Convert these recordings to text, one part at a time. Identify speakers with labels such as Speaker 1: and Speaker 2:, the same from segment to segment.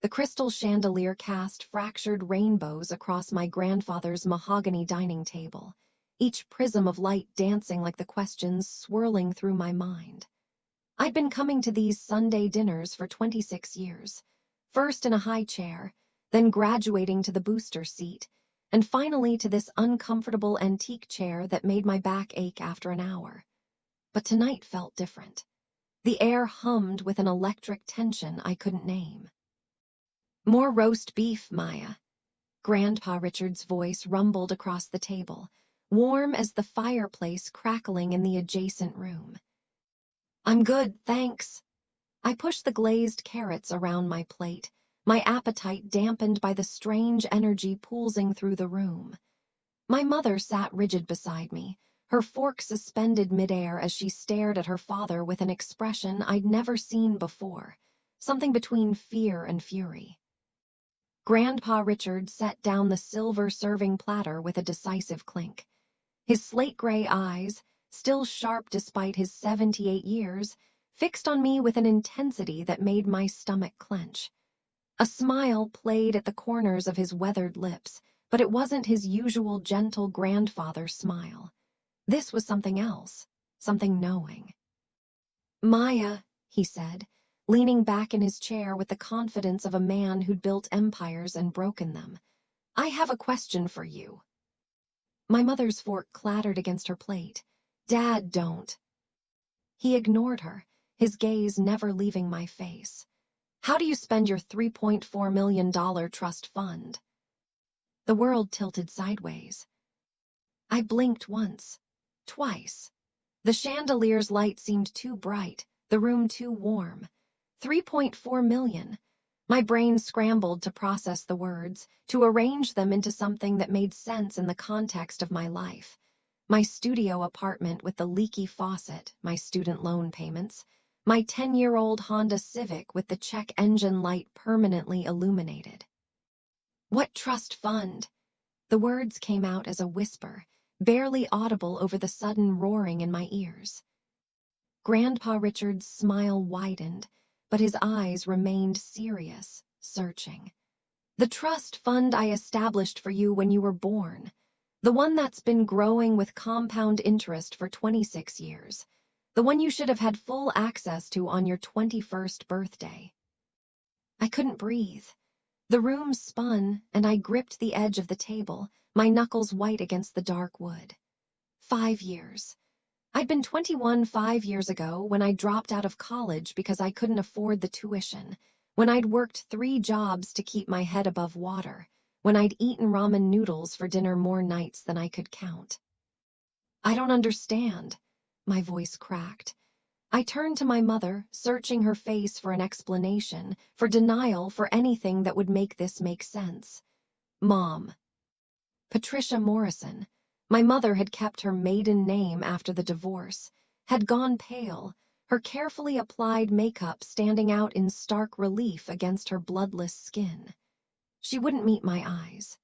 Speaker 1: The crystal chandelier cast fractured rainbows across my grandfather's mahogany dining table, each prism of light dancing like the questions swirling through my mind. I'd been coming to these Sunday dinners for 26 years, first in a high chair, then graduating to the booster seat, and finally to this uncomfortable antique chair that made my back ache after an hour. But tonight felt different. The air hummed with an electric tension I couldn't name. "More roast beef, Maya." Grandpa Richard's voice rumbled across the table, warm as the fireplace crackling in the adjacent room. "I'm good, thanks." I pushed the glazed carrots around my plate, my appetite dampened by the strange energy pulsing through the room. My mother sat rigid beside me, her fork suspended midair as she stared at her father with an expression I'd never seen before, something between fear and fury. Grandpa Richard set down the silver serving platter with a decisive clink. His slate-gray eyes, still sharp despite his 78 years, fixed on me with an intensity that made my stomach clench. A smile played at the corners of his weathered lips, but it wasn't his usual gentle grandfather smile. This was something else, something knowing. "Maya," he said, leaning back in his chair with the confidence of a man who'd built empires and broken them. "I have a question for you." My mother's fork clattered against her plate. "Dad, don't." He ignored her, his gaze never leaving my face. "How do you spend your $3.4 million trust fund?" The world tilted sideways. I blinked once, twice. The chandelier's light seemed too bright, the room too warm. 3.4 million. My brain scrambled to process the words, to arrange them into something that made sense in the context of my life. My studio apartment with the leaky faucet, my student loan payments, my 10-year-old Honda Civic with the check engine light permanently illuminated. "What trust fund?" The words came out as a whisper, barely audible over the sudden roaring in my ears. Grandpa Richard's smile widened, but his eyes remained serious, searching. "The trust fund I established for you when you were born. The one that's been growing with compound interest for 26 years. The one you should have had full access to on your 21st birthday." I couldn't breathe. The room spun, and I gripped the edge of the table, my knuckles white against the dark wood. 5 years. I'd been 21 5 years ago when I dropped out of college because I couldn't afford the tuition, when I'd worked 3 jobs to keep my head above water, when I'd eaten ramen noodles for dinner more nights than I could count. "I don't understand." My voice cracked. I turned to my mother, searching her face for an explanation, for denial, for anything that would make this make sense. "Mom." Patricia Morrison. My mother had kept her maiden name after the divorce, had gone pale, her carefully applied makeup standing out in stark relief against her bloodless skin. She wouldn't meet my eyes.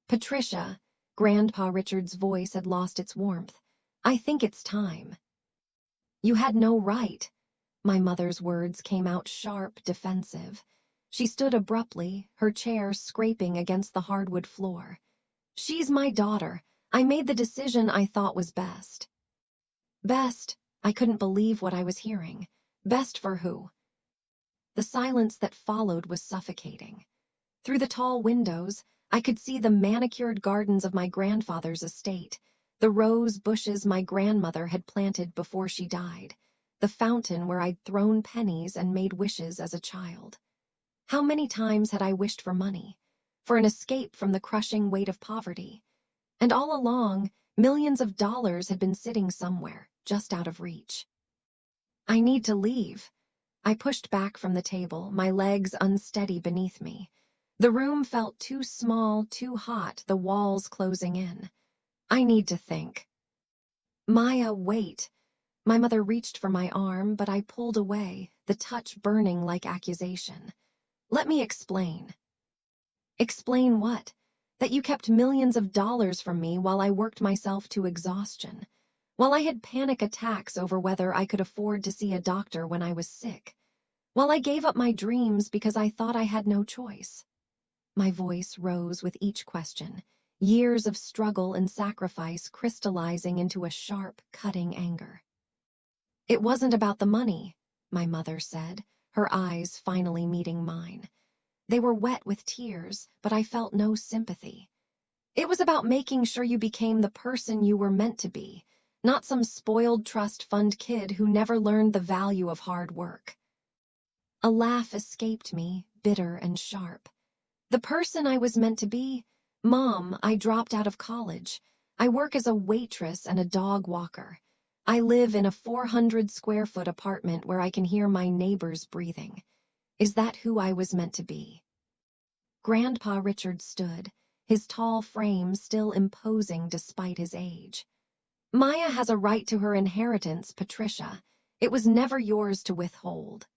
Speaker 1: "Patricia," Grandpa Richard's voice had lost its warmth, "I think it's time." "You had no right." My mother's words came out sharp, defensive. She stood abruptly, her chair scraping against the hardwood floor. "She's my daughter. I made the decision I thought was best." Best? I couldn't believe what I was hearing. Best for who? The silence that followed was suffocating. Through the tall windows, I could see the manicured gardens of my grandfather's estate, the rose bushes my grandmother had planted before she died, the fountain where I'd thrown pennies and made wishes as a child. How many times had I wished for money, for an escape from the crushing weight of poverty? And all along, millions of dollars had been sitting somewhere, just out of reach. "I need to leave." I pushed back from the table, my legs unsteady beneath me. The room felt too small, too hot, the walls closing in. "I need to think." "Maya, wait." My mother reached for my arm, but I pulled away, the touch burning like accusation. "Let me explain." "Explain what?" "That you kept millions of dollars from me while I worked myself to exhaustion, while I had panic attacks over whether I could afford to see a doctor when I was sick, While I gave up my dreams because I thought I had no choice. My voice rose with each question, years of struggle and sacrifice crystallizing into a sharp, cutting anger. It wasn't about the money, my mother said, her eyes finally meeting mine. They were wet with tears, but I felt no sympathy. It was about making sure you became the person you were meant to be, not some spoiled trust fund kid who never learned the value of hard work. A laugh escaped me, bitter and sharp. The person I was meant to be? Mom, I dropped out of college. I work as a waitress and a dog walker. I live in a 400-square-foot apartment where I can hear my neighbors breathing. Is that who I was meant to be? Grandpa Richard stood, his tall frame still imposing despite his age. Maya has a right to her inheritance, Patricia. It was never yours to withhold.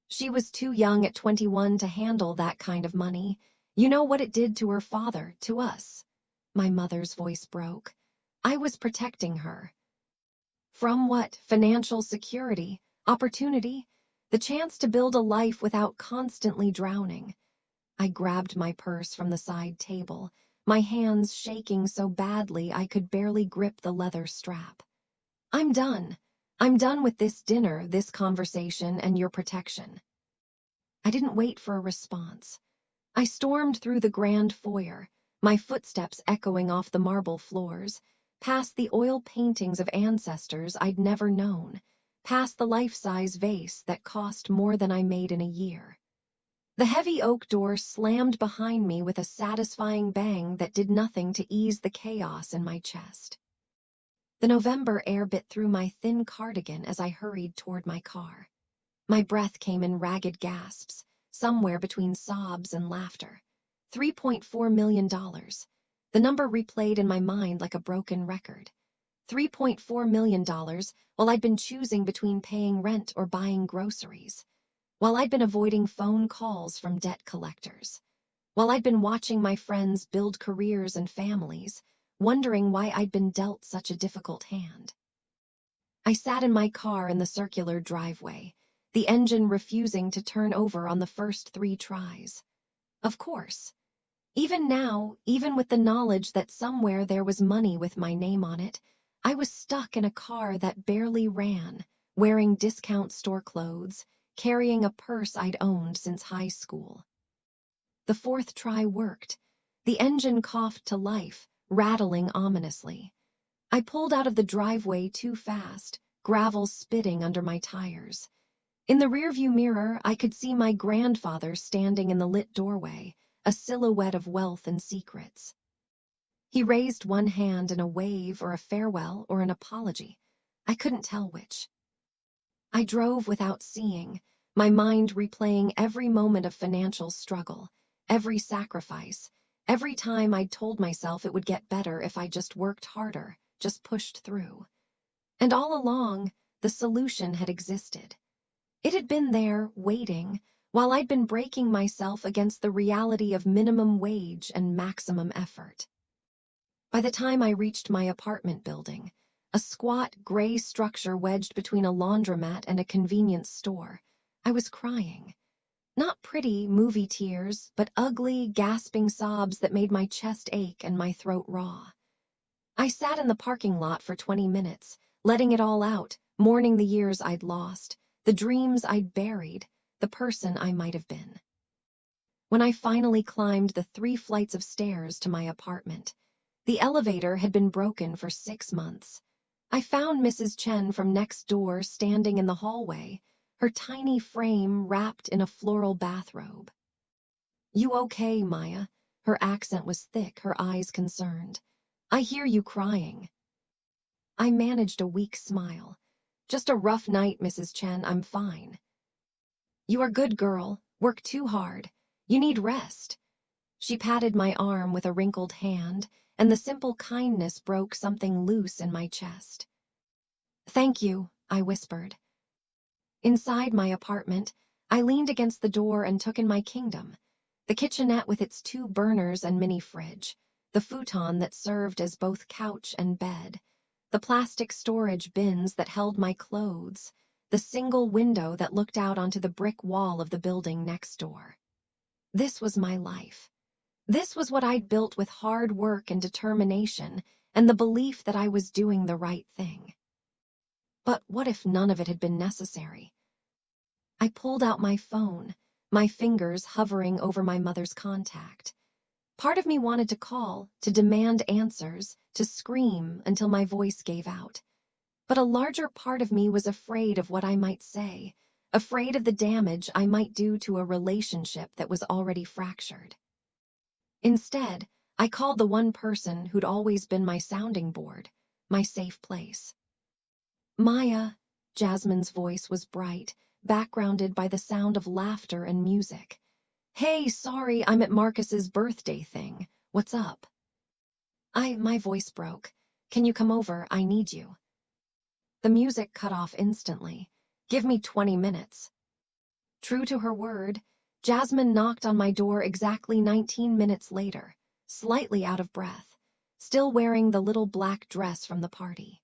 Speaker 1: She was too young at 21 to handle that kind of money. You know what it did to her father, to us. My mother's voice broke. I was protecting her. From what? Financial security, opportunity, the chance to build a life without constantly drowning. I grabbed my purse from the side table, my hands shaking so badly I could barely grip the leather strap. I'm done. I'm done with this dinner, this conversation, and your protection. I didn't wait for a response. I stormed through the grand foyer, my footsteps echoing off the marble floors, past the oil paintings of ancestors I'd never known, past the life-size vase that cost more than I made in a year. The heavy oak door slammed behind me with a satisfying bang that did nothing to ease the chaos in my chest. The November air bit through my thin cardigan as I hurried toward my car. My breath came in ragged gasps, somewhere between sobs and laughter. $3.4 million. The number replayed in my mind like a broken record. $3.4 million while I'd been choosing between paying rent or buying groceries. While I'd been avoiding phone calls from debt collectors. While I'd been watching my friends build careers and families, wondering why I'd been dealt such a difficult hand. I sat in my car in the circular driveway, the engine refusing to turn over on the first 3 tries. Of course. Even now, even with the knowledge that somewhere there was money with my name on it, I was stuck in a car that barely ran, wearing discount store clothes, carrying a purse I'd owned since high school. The 4th try worked. The engine coughed to life, rattling ominously. I pulled out of the driveway too fast, gravel spitting under my tires. In the rearview mirror, I could see my grandfather standing in the lit doorway, a silhouette of wealth and secrets. He raised one hand in a wave or a farewell or an apology. I couldn't tell which. I drove without seeing, my mind replaying every moment of financial struggle, every sacrifice, every time I'd told myself it would get better if I just worked harder, just pushed through. And all along, the solution had existed. It had been there, waiting, while I'd been breaking myself against the reality of minimum wage and maximum effort. By the time I reached my apartment building, a squat, gray structure wedged between a laundromat and a convenience store, I was crying. Not pretty, movie tears, but ugly, gasping sobs that made my chest ache and my throat raw. I sat in the parking lot for 20 minutes, letting it all out, mourning the years I'd lost, the dreams I'd buried, the person I might have been. When I finally climbed the 3 flights of stairs to my apartment, the elevator had been broken for 6 months. I found Mrs. Chen from next door standing in the hallway, her tiny frame wrapped in a floral bathrobe. You okay, Maya? Her accent was thick, her eyes concerned. I hear you crying. I managed a weak smile. Just a rough night, Mrs. Chen, I'm fine. You are good girl, work too hard. You need rest. She patted my arm with a wrinkled hand, and the simple kindness broke something loose in my chest. Thank you, I whispered. Inside my apartment, I leaned against the door and took in my kingdom. The kitchenette with its 2 burners and mini fridge, the futon that served as both couch and bed, the plastic storage bins that held my clothes, the single window that looked out onto the brick wall of the building next door. This was my life. This was what I'd built with hard work and determination and the belief that I was doing the right thing. But what if none of it had been necessary? I pulled out my phone, my fingers hovering over my mother's contact. Part of me wanted to call, to demand answers, to scream until my voice gave out. But a larger part of me was afraid of what I might say, afraid of the damage I might do to a relationship that was already fractured. Instead, I called the one person who'd always been my sounding board, my safe place. Maya, Jasmine's voice was bright, backgrounded by the sound of laughter and music. Hey, sorry, I'm at Marcus's birthday thing. What's up? My voice broke. Can you come over? I need you. The music cut off instantly. Give me 20 minutes. True to her word, Jasmine knocked on my door exactly 19 minutes later, slightly out of breath, still wearing the little black dress from the party.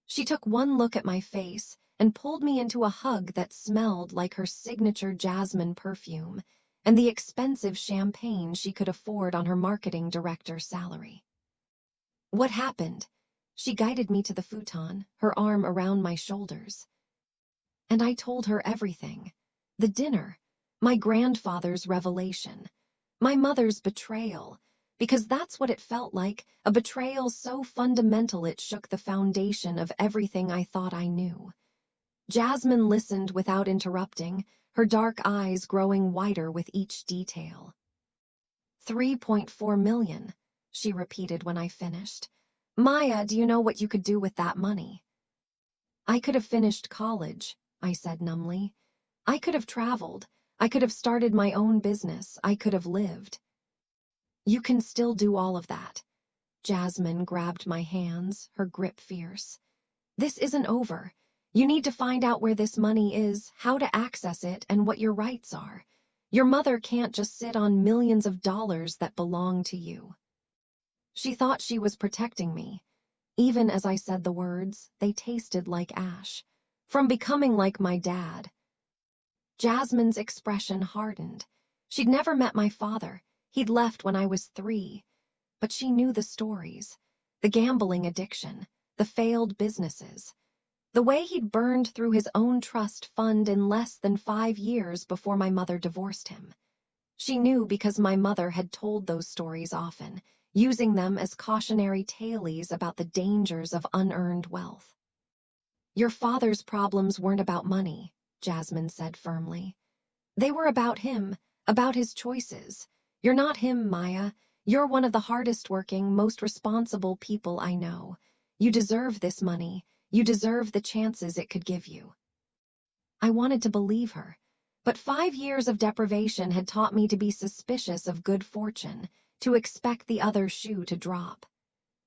Speaker 1: She took one look at my face and pulled me into a hug that smelled like her signature jasmine perfume and the expensive champagne she could afford on her marketing director's salary. What happened? She guided me to the futon, her arm around my shoulders. And I told her everything. The dinner, my grandfather's revelation, my mother's betrayal, because that's what it felt like, a betrayal so fundamental it shook the foundation of everything I thought I knew. Jasmine listened without interrupting, her dark eyes growing wider with each detail. 3.4 million, she repeated when I finished. Maya, do you know what you could do with that money? I could have finished college, I said numbly. I could have traveled. I could have started my own business. I could have lived. You can still do all of that. Jasmine grabbed my hands, her grip fierce. This isn't over. You need to find out where this money is, how to access it, and what your rights are. Your mother can't just sit on millions of dollars that belong to you. She thought she was protecting me. Even as I said the words, they tasted like ash. From becoming like my dad. Jasmine's expression hardened. She'd never met my father. He'd left when I was 3. But she knew the stories. The gambling addiction. The failed businesses. The way he'd burned through his own trust fund in less than 5 years before my mother divorced him. She knew because my mother had told those stories often, using them as cautionary tales about the dangers of unearned wealth. Your father's problems weren't about money, Jasmine said firmly. They were about him, about his choices. You're not him, Maya. You're one of the hardest-working, most responsible people I know. You deserve this money. You deserve the chances it could give you. I wanted to believe her, but 5 years of deprivation had taught me to be suspicious of good fortune, to expect the other shoe to drop.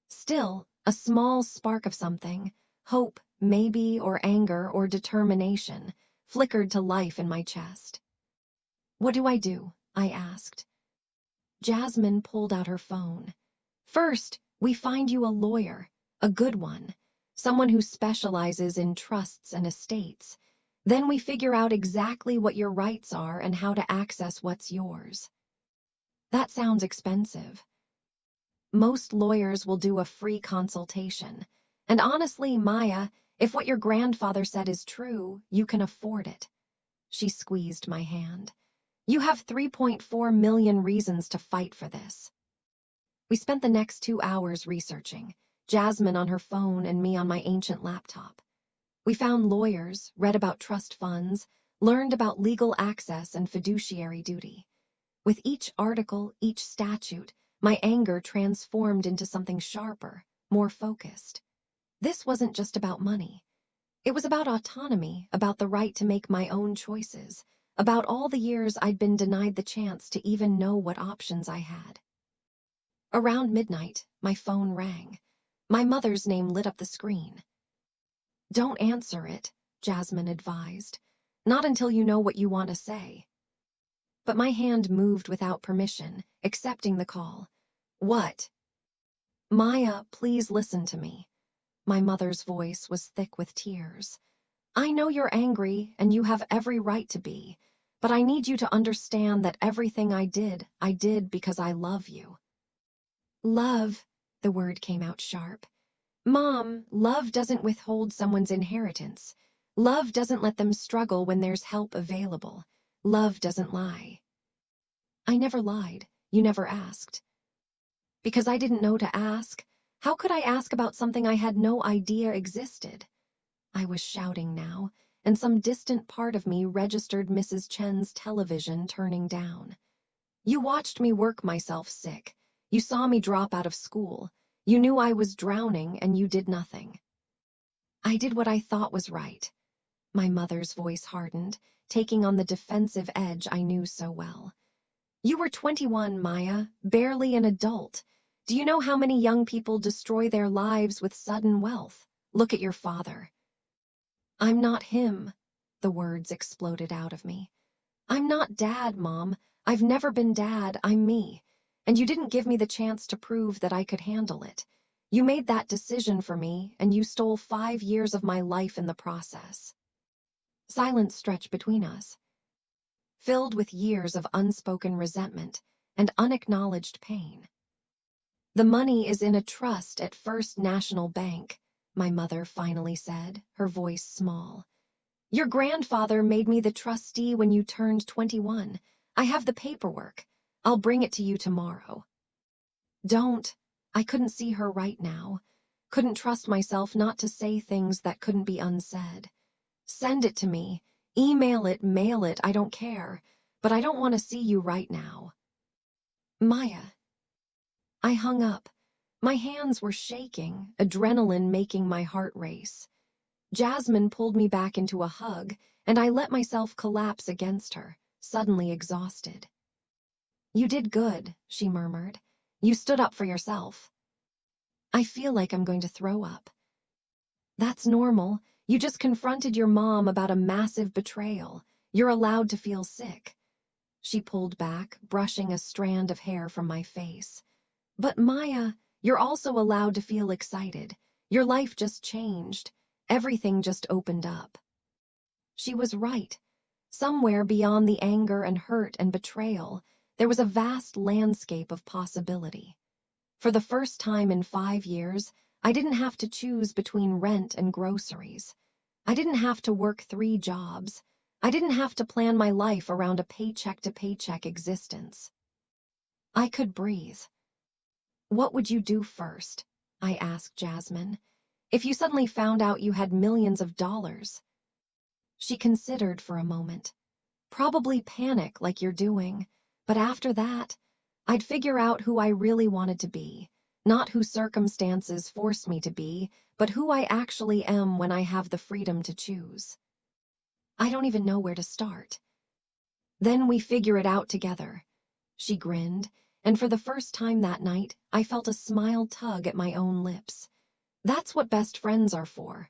Speaker 1: Still, a small spark of something, hope, maybe, or anger, or determination, flickered to life in my chest. What do I do? I asked. Jasmine pulled out her phone. First, we find you a lawyer, a good one, someone who specializes in trusts and estates. Then we figure out exactly what your rights are and how to access what's yours. That sounds expensive. Most lawyers will do a free consultation. And honestly, Maya, if what your grandfather said is true, you can afford it. She squeezed my hand. You have 3.4 million reasons to fight for this. We spent the next 2 hours researching, Jasmine on her phone and me on my ancient laptop. We found lawyers, read about trust funds, learned about legal access and fiduciary duty. With each article, each statute, my anger transformed into something sharper, more focused. This wasn't just about money. It was about autonomy, about the right to make my own choices, about all the years I'd been denied the chance to even know what options I had. Around midnight, my phone rang. My mother's name lit up the screen. Don't answer it, Jasmine advised. Not until you know what you want to say. But my hand moved without permission, accepting the call. What? Maya, please listen to me. My mother's voice was thick with tears. I know you're angry and you have every right to be, but I need you to understand that everything I did because I love you. Love, the word came out sharp. Mom, love doesn't withhold someone's inheritance. Love doesn't let them struggle when there's help available. Love doesn't lie. I never lied. You never asked. Because I didn't know to ask. How could I ask about something I had no idea existed? I was shouting now, and some distant part of me registered Mrs. Chen's television turning down. You watched me work myself sick. You saw me drop out of school. You knew I was drowning, and you did nothing. I did what I thought was right. My mother's voice hardened, taking on the defensive edge I knew so well. You were 21, Maya, barely an adult. Do you know how many young people destroy their lives with sudden wealth? Look at your father. I'm not him, the words exploded out of me. I'm not Dad, Mom. I've never been Dad, I'm me. And you didn't give me the chance to prove that I could handle it. You made that decision for me, and you stole 5 years of my life in the process. Silence stretched between us, filled with years of unspoken resentment and unacknowledged pain. The money is in a trust at First National Bank, my mother finally said, her voice small. Your grandfather made me the trustee when you turned 21. I have the paperwork. I'll bring it to you tomorrow. Don't. I couldn't see her right now. Couldn't trust myself not to say things that couldn't be unsaid. Send it to me. Email it, mail it, I don't care. But I don't want to see you right now. Maya. I hung up. My hands were shaking, adrenaline making my heart race. Jasmine pulled me back into a hug, and I let myself collapse against her, suddenly exhausted. You did good, she murmured. You stood up for yourself. I feel like I'm going to throw up. That's normal. You just confronted your mom about a massive betrayal. You're allowed to feel sick. She pulled back, brushing a strand of hair from my face. But Maya, you're also allowed to feel excited. Your life just changed. Everything just opened up. She was right. Somewhere beyond the anger and hurt and betrayal, there was a vast landscape of possibility. For the first time in 5 years, I didn't have to choose between rent and groceries. I didn't have to work 3 jobs. I didn't have to plan my life around a paycheck-to-paycheck existence. I could breathe. What would you do first? I asked Jasmine. If you suddenly found out you had millions of dollars? She considered for a moment. Probably panic like you're doing, but after that, I'd figure out who I really wanted to be, not who circumstances forced me to be, but who I actually am when I have the freedom to choose. I don't even know where to start. Then we figure it out together. She grinned, and for the first time that night, I felt a smile tug at my own lips. That's what best friends are for.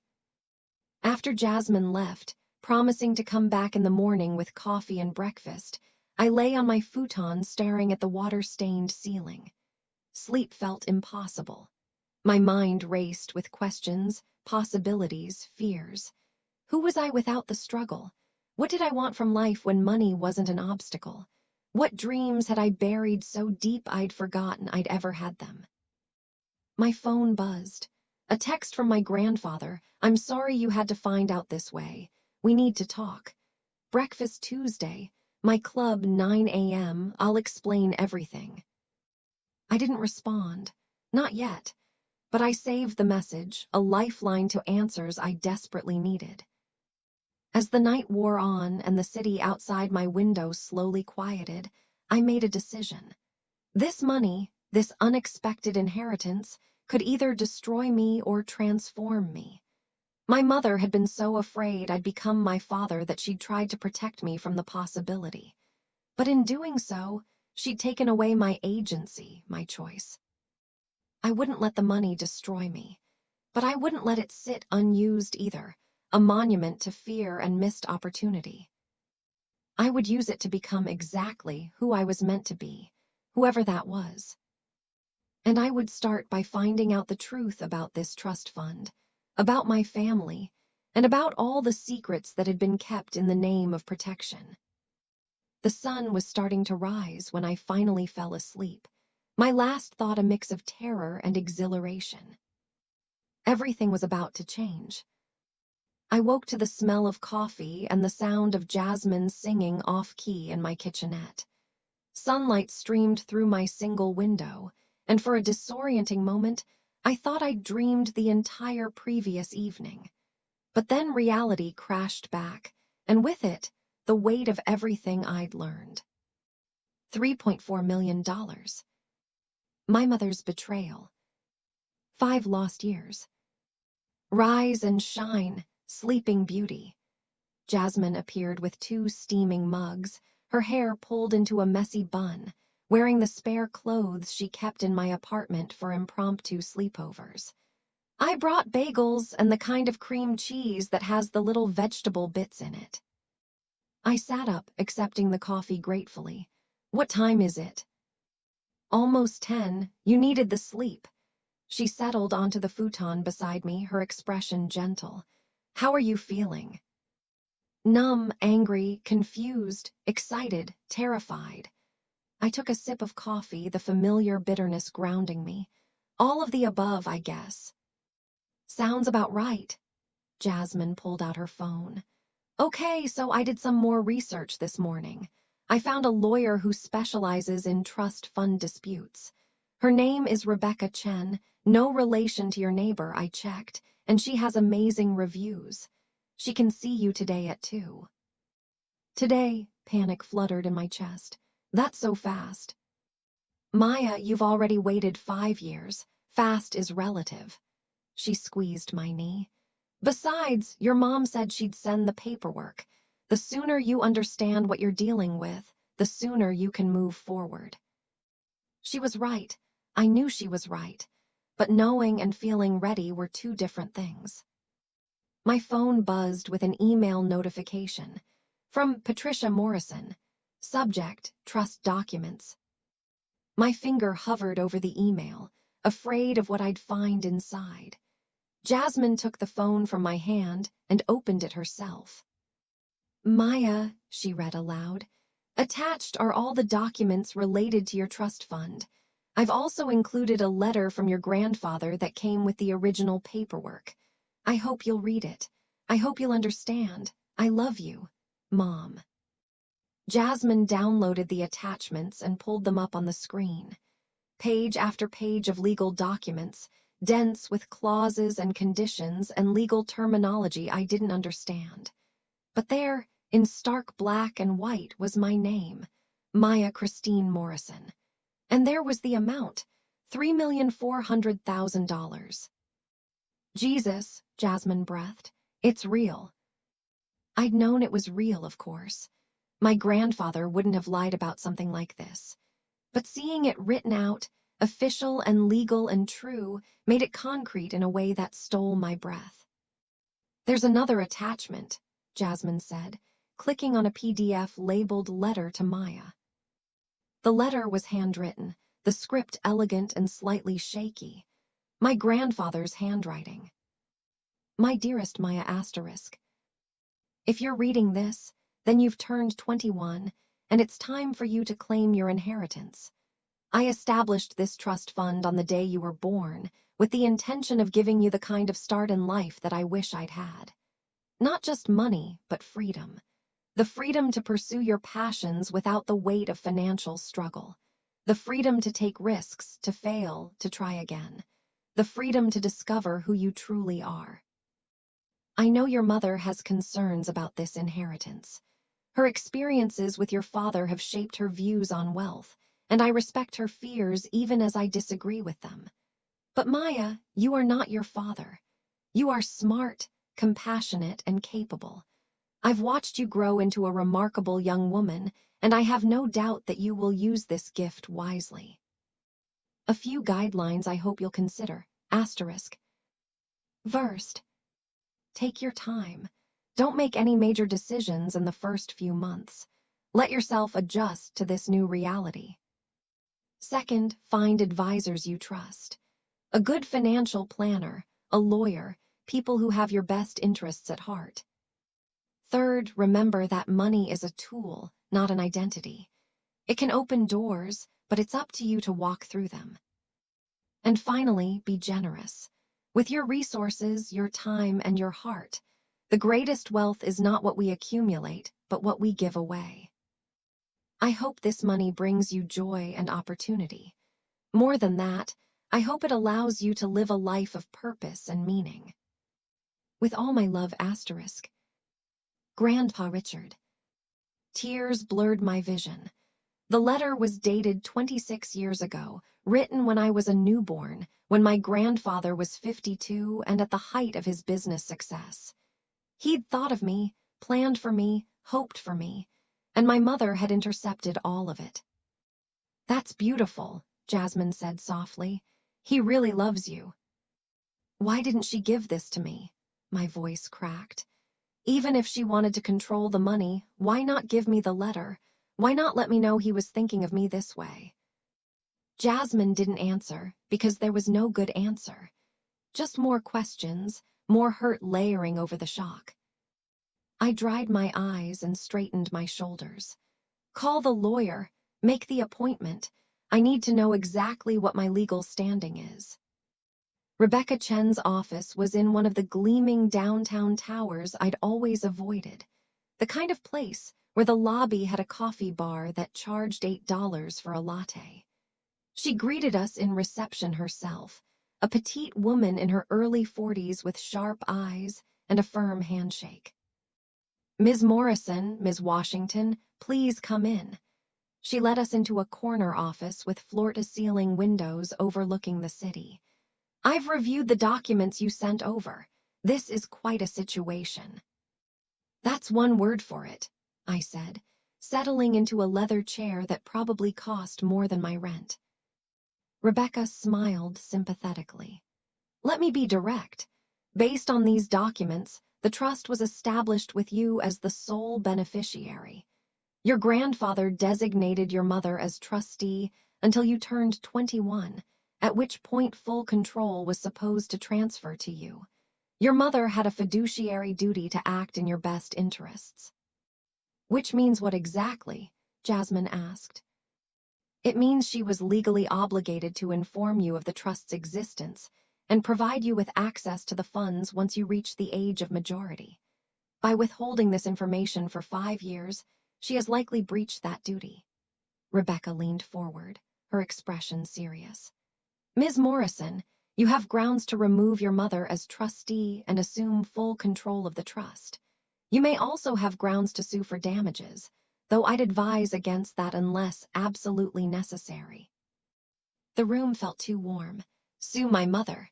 Speaker 1: After Jasmine left, promising to come back in the morning with coffee and breakfast, I lay on my futon staring at the water-stained ceiling. Sleep felt impossible. My mind raced with questions, possibilities, fears. Who was I without the struggle? What did I want from life when money wasn't an obstacle? What dreams had I buried so deep I'd forgotten I'd ever had them? My phone buzzed. A text from my grandfather. I'm sorry you had to find out this way. We need to talk. Breakfast Tuesday. My club 9 a.m. I'll explain everything. I didn't respond. Not yet. But I saved the message, a lifeline to answers I desperately needed. As the night wore on and the city outside my window slowly quieted, I made a decision. This money, this unexpected inheritance, could either destroy me or transform me. My mother had been so afraid I'd become my father that she'd tried to protect me from the possibility. But in doing so, she'd taken away my agency, my choice. I wouldn't let the money destroy me, but I wouldn't let it sit unused either, a monument to fear and missed opportunity. I would use it to become exactly who I was meant to be, whoever that was. And I would start by finding out the truth about this trust fund, about my family, and about all the secrets that had been kept in the name of protection. The sun was starting to rise when I finally fell asleep, my last thought a mix of terror and exhilaration. Everything was about to change. I woke to the smell of coffee and the sound of Jasmine singing off-key in my kitchenette. Sunlight streamed through my single window, and for a disorienting moment, I thought I'd dreamed the entire previous evening. But then reality crashed back, and with it, the weight of everything I'd learned. $3.4 million. My mother's betrayal. 5 lost years. Rise and shine, Sleeping Beauty. Jasmine appeared with 2 steaming mugs, her hair pulled into a messy bun, wearing the spare clothes she kept in my apartment for impromptu sleepovers. I brought bagels and the kind of cream cheese that has the little vegetable bits in it. I sat up, accepting the coffee gratefully. What time is it? Almost 10. You needed the sleep. She settled onto the futon beside me, her expression gentle. How are you feeling? Numb, angry, confused, excited, terrified. I took a sip of coffee, the familiar bitterness grounding me. All of the above, I guess. Sounds about right. Jasmine pulled out her phone. Okay, so I did some more research this morning. I found a lawyer who specializes in trust fund disputes. Her name is Rebecca Chen, no relation to your neighbor, I checked, and she has amazing reviews. She can see you today at 2. Today, panic fluttered in my chest. That's so fast. Maya, you've already waited 5 years. Fast is relative. She squeezed my knee. Besides, your mom said she'd send the paperwork. The sooner you understand what you're dealing with, the sooner you can move forward. She was right. I knew she was right. But knowing and feeling ready were 2 different things. My phone buzzed with an email notification. From Patricia Morrison. Subject, trust documents. My finger hovered over the email, afraid of what I'd find inside. Jasmine took the phone from my hand and opened it herself. Maya, she read aloud, attached are all the documents related to your trust fund. I've also included a letter from your grandfather that came with the original paperwork. I hope you'll read it. I hope you'll understand. I love you, Mom. Jasmine downloaded the attachments and pulled them up on the screen. Page after page of legal documents, dense with clauses and conditions and legal terminology I didn't understand. But there, in stark black and white, was my name, Maya Christine Morrison. And there was the amount, $3,400,000. Jesus, Jasmine breathed, it's real. I'd known it was real, of course. My grandfather wouldn't have lied about something like this. But seeing it written out, official and legal and true, made it concrete in a way that stole my breath. There's another attachment, Jasmine said, clicking on a PDF labeled Letter to Maya. The letter was handwritten, the script elegant and slightly shaky. My grandfather's handwriting. My dearest Maya asterisk. If you're reading this, then you've turned 21, and it's time for you to claim your inheritance. I established this trust fund on the day you were born, with the intention of giving you the kind of start in life that I wish I'd had. Not just money, but freedom. The freedom to pursue your passions without the weight of financial struggle. The freedom to take risks, to fail, to try again. The freedom to discover who you truly are. I know your mother has concerns about this inheritance. Her experiences with your father have shaped her views on wealth, and I respect her fears even as I disagree with them. But Maya, you are not your father. You are smart, compassionate, and capable. I've watched you grow into a remarkable young woman, and I have no doubt that you will use this gift wisely. A few guidelines I hope you'll consider. Asterisk. First, take your time. Don't make any major decisions in the first few months. Let yourself adjust to this new reality. Second, find advisors you trust. A good financial planner, a lawyer, people who have your best interests at heart. Third, remember that money is a tool, not an identity. It can open doors, but it's up to you to walk through them. And finally, be generous. With your resources, your time, and your heart, the greatest wealth is not what we accumulate, but what we give away. I hope this money brings you joy and opportunity. More than that, I hope it allows you to live a life of purpose and meaning. With all my love, asterisk. Grandpa Richard. Tears blurred my vision. The letter was dated 26 years ago, written when I was a newborn, when my grandfather was 52 and at the height of his business success. He'd thought of me, planned for me, hoped for me, and my mother had intercepted all of it. "That's beautiful," Jasmine said softly. "He really loves you." Why didn't she give this to me? My voice cracked. Even if she wanted to control the money, why not give me the letter? Why not let me know he was thinking of me this way? Jasmine didn't answer, because there was no good answer. Just more questions, more hurt layering over the shock. I dried my eyes and straightened my shoulders. Call the lawyer, make the appointment. I need to know exactly what my legal standing is. Rebecca Chen's office was in one of the gleaming downtown towers I'd always avoided, the kind of place where the lobby had a coffee bar that charged $8 for a latte. She greeted us in reception herself, a petite woman in her early 40s with sharp eyes and a firm handshake. "Ms. Morrison, Ms. Washington, please come in." She led us into a corner office with floor-to-ceiling windows overlooking the city. "I've reviewed the documents you sent over. This is quite a situation." "That's one word for it," I said, settling into a leather chair that probably cost more than my rent. Rebecca smiled sympathetically. "Let me be direct. Based on these documents, the trust was established with you as the sole beneficiary. Your grandfather designated your mother as trustee until you turned 21, at which point full control was supposed to transfer to you. Your mother had a fiduciary duty to act in your best interests." "Which means what exactly?" Jasmine asked. "It means she was legally obligated to inform you of the trust's existence and provide you with access to the funds once you reach the age of majority. By withholding this information for 5 years, she has likely breached that duty." Rebecca leaned forward, her expression serious. "Ms. Morrison, you have grounds to remove your mother as trustee and assume full control of the trust. You may also have grounds to sue for damages, though I'd advise against that unless absolutely necessary." The room felt too warm. Sue my mother.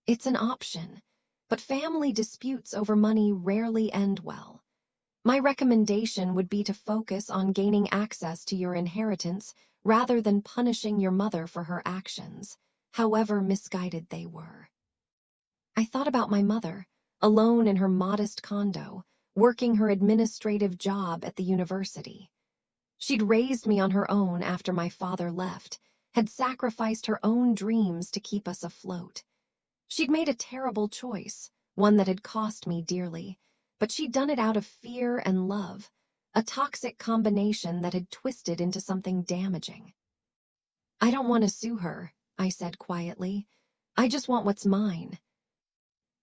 Speaker 1: It's an option, but family disputes over money rarely end well. My recommendation would be to focus on gaining access to your inheritance rather than punishing your mother for her actions, however misguided they were. I thought about my mother, alone in her modest condo, working her administrative job at the university. She'd raised me on her own after my father left, had sacrificed her own dreams to keep us afloat. She'd made a terrible choice, one that had cost me dearly, but she'd done it out of fear and love, a toxic combination that had twisted into something damaging. "I don't want to sue her," I said quietly. "I just want what's mine."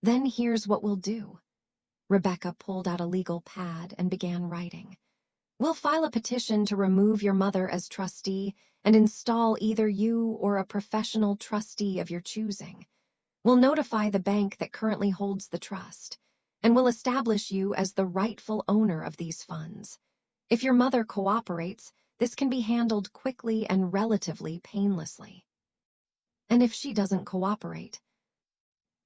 Speaker 1: "Then here's what we'll do." Rebecca pulled out a legal pad and began writing. "We'll file a petition to remove your mother as trustee and install either you or a professional trustee of your choosing. We'll notify the bank that currently holds the trust, and we'll establish you as the rightful owner of these funds. If your mother cooperates, this can be handled quickly and relatively painlessly. And if she doesn't cooperate,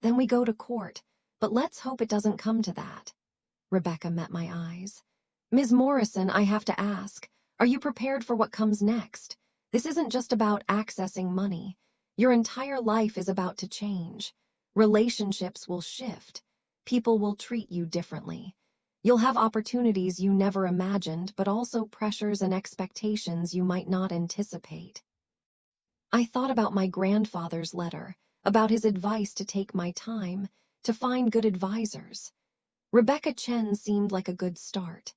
Speaker 1: then we go to court, but let's hope it doesn't come to that." Rebecca met my eyes. "Ms. Morrison, I have to ask, are you prepared for what comes next? This isn't just about accessing money. Your entire life is about to change. Relationships will shift. People will treat you differently. You'll have opportunities you never imagined, but also pressures and expectations you might not anticipate." I thought about my grandfather's letter, about his advice to take my time, to find good advisors. Rebecca Chen seemed like a good start.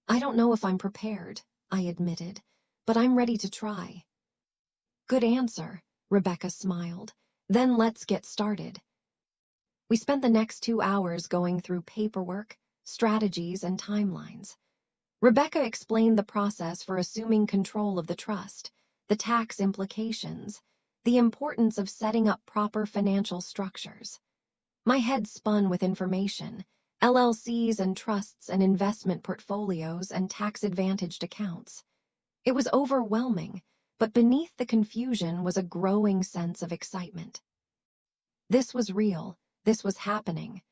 Speaker 1: I don't know if I'm prepared, I admitted, but I'm ready to try. Good answer, Rebecca smiled. Then let's get started. We spent the next 2 hours going through paperwork, strategies, and timelines. Rebecca explained the process for assuming control of the trust, the tax implications, the importance of setting up proper financial structures. My head spun with information, LLCs and trusts and investment portfolios and tax-advantaged accounts. It was overwhelming, but beneath the confusion was a growing sense of excitement. This was real, this was happening.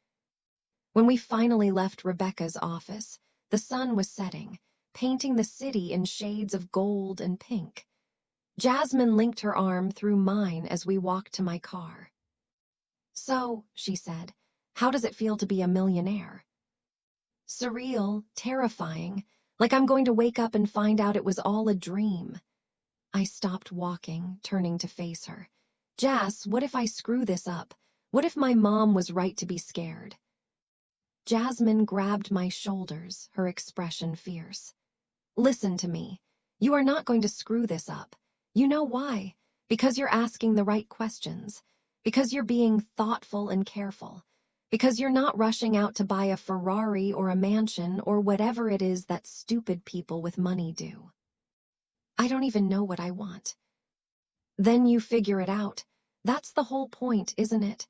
Speaker 1: When we finally left Rebecca's office, the sun was setting, painting the city in shades of gold and pink. Jasmine linked her arm through mine as we walked to my car. So, she said, how does it feel to be a millionaire? Surreal, terrifying, like I'm going to wake up and find out it was all a dream. I stopped walking, turning to face her. Jas, what if I screw this up? What if my mom was right to be scared? Jasmine grabbed my shoulders, her expression fierce. Listen to me. You are not going to screw this up. You know why? Because you're asking the right questions. Because you're being thoughtful and careful. Because you're not rushing out to buy a Ferrari or a mansion or whatever it is that stupid people with money do. I don't even know what I want. Then you figure it out. That's the whole point, isn't it?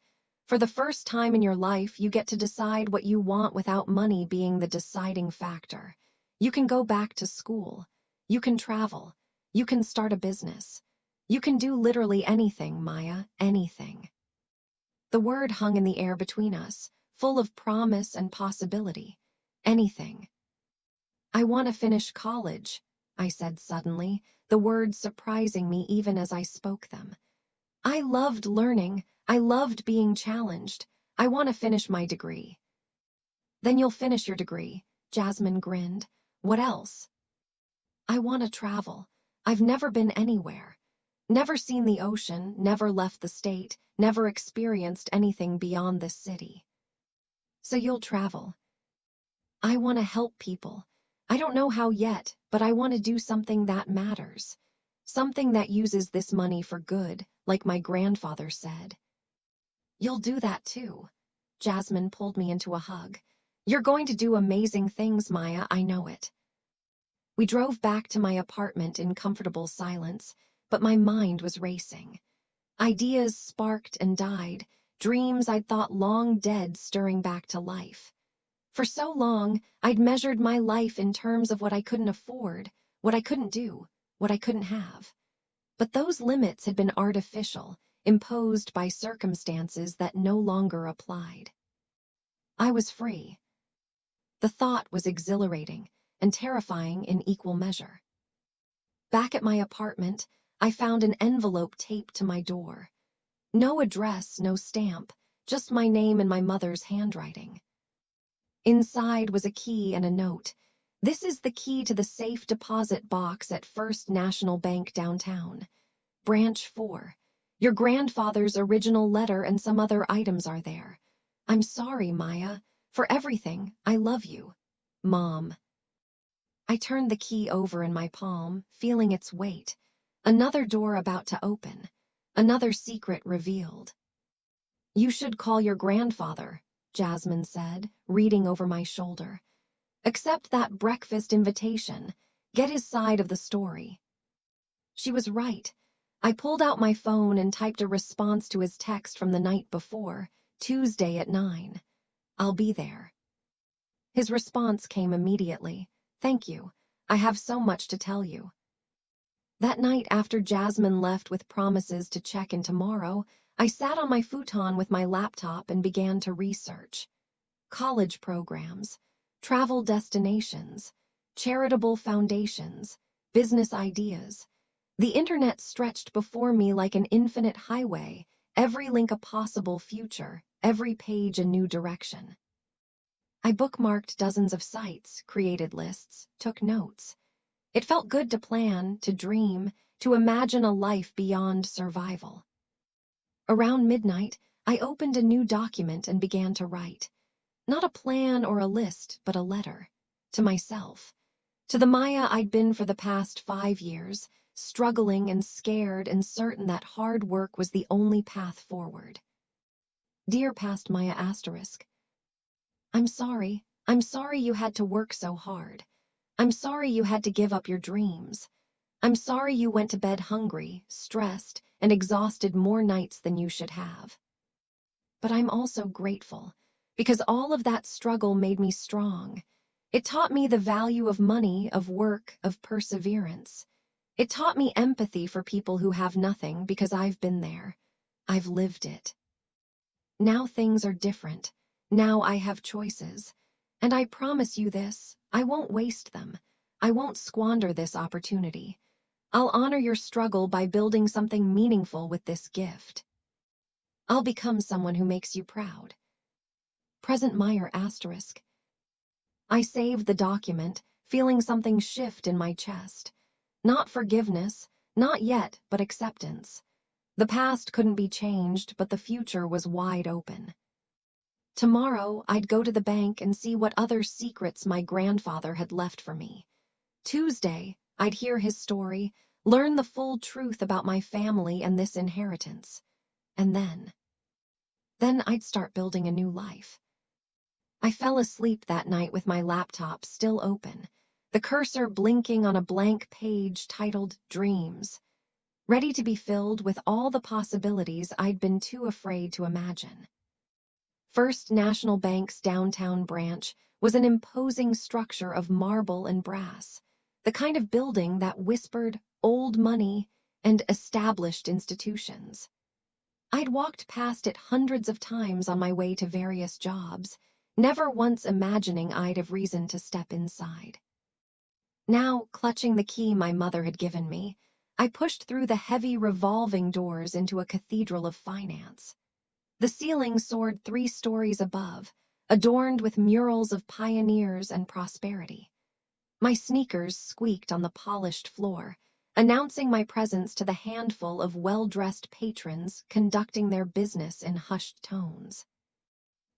Speaker 1: For the first time in your life, you get to decide what you want without money being the deciding factor. You can go back to school. You can travel. You can start a business. You can do literally anything, Maya, anything. The word hung in the air between us, full of promise and possibility. Anything. I want to finish college, I said suddenly, the words surprising me even as I spoke them. I loved learning. I loved being challenged. I want to finish my degree. Then you'll finish your degree, Jasmine grinned. What else? I want to travel. I've never been anywhere. Never seen the ocean, never left the state, never experienced anything beyond this city. So you'll travel. I want to help people. I don't know how yet, but I want to do something that matters. Something that uses this money for good, like my grandfather said. You'll do that too. Jasmine pulled me into a hug. You're going to do amazing things, Maya, I know it. We drove back to my apartment in comfortable silence, but my mind was racing. Ideas sparked and died, dreams I'd thought long dead stirring back to life. For so long, I'd measured my life in terms of what I couldn't afford, what I couldn't do, what I couldn't have. But those limits had been artificial, imposed by circumstances that no longer applied. I was free. The thought was exhilarating and terrifying in equal measure. Back at my apartment, I found an envelope taped to my door. No address, no stamp, just my name in my mother's handwriting. Inside was a key and a note. This is the key to the safe deposit box at First National Bank downtown. Branch 4. Your grandfather's original letter and some other items are there. I'm sorry, Maya. For everything, I love you. Mom. I turned the key over in my palm, feeling its weight. Another door about to open. Another secret revealed. You should call your grandfather, Jasmine said, reading over my shoulder. Accept that breakfast invitation. Get his side of the story. She was right. I pulled out my phone and typed a response to his text from the night before, Tuesday at 9. I'll be there. His response came immediately. Thank you. I have so much to tell you. That night after Jasmine left with promises to check in tomorrow, I sat on my futon with my laptop and began to research. College programs, travel destinations, charitable foundations, business ideas. The internet stretched before me like an infinite highway, every link a possible future, every page a new direction. I bookmarked dozens of sites, created lists, took notes. It felt good to plan, to dream, to imagine a life beyond survival. Around midnight, I opened a new document and began to write. Not a plan or a list, but a letter. To myself. To the Maya I'd been for the past 5 years, struggling and scared and certain that hard work was the only path forward. Dear past Maya asterisk. I'm sorry. I'm sorry you had to work so hard. I'm sorry you had to give up your dreams. I'm sorry you went to bed hungry, stressed, and exhausted more nights than you should have. But I'm also grateful, because all of that struggle made me strong. It taught me the value of money, of work, of perseverance. It taught me empathy for people who have nothing because I've been there. I've lived it. Now things are different. Now I have choices. And I promise you this, I won't waste them. I won't squander this opportunity. I'll honor your struggle by building something meaningful with this gift. I'll become someone who makes you proud. Present Meyer asterisk. I saved the document, feeling something shift in my chest. Not forgiveness, not yet, but acceptance. The past couldn't be changed, but the future was wide open. Tomorrow, I'd go to the bank and see what other secrets my grandfather had left for me. Tuesday, I'd hear his story, learn the full truth about my family and this inheritance. And then I'd start building a new life. I fell asleep that night with my laptop still open, the cursor blinking on a blank page titled Dreams, ready to be filled with all the possibilities I'd been too afraid to imagine. First National Bank's downtown branch was an imposing structure of marble and brass, the kind of building that whispered old money and established institutions. I'd walked past it hundreds of times on my way to various jobs, never once imagining I'd have reason to step inside. Now, clutching the key my mother had given me, I pushed through the heavy revolving doors into a cathedral of finance. The ceiling soared 3 stories above, adorned with murals of pioneers and prosperity. My sneakers squeaked on the polished floor, announcing my presence to the handful of well-dressed patrons conducting their business in hushed tones.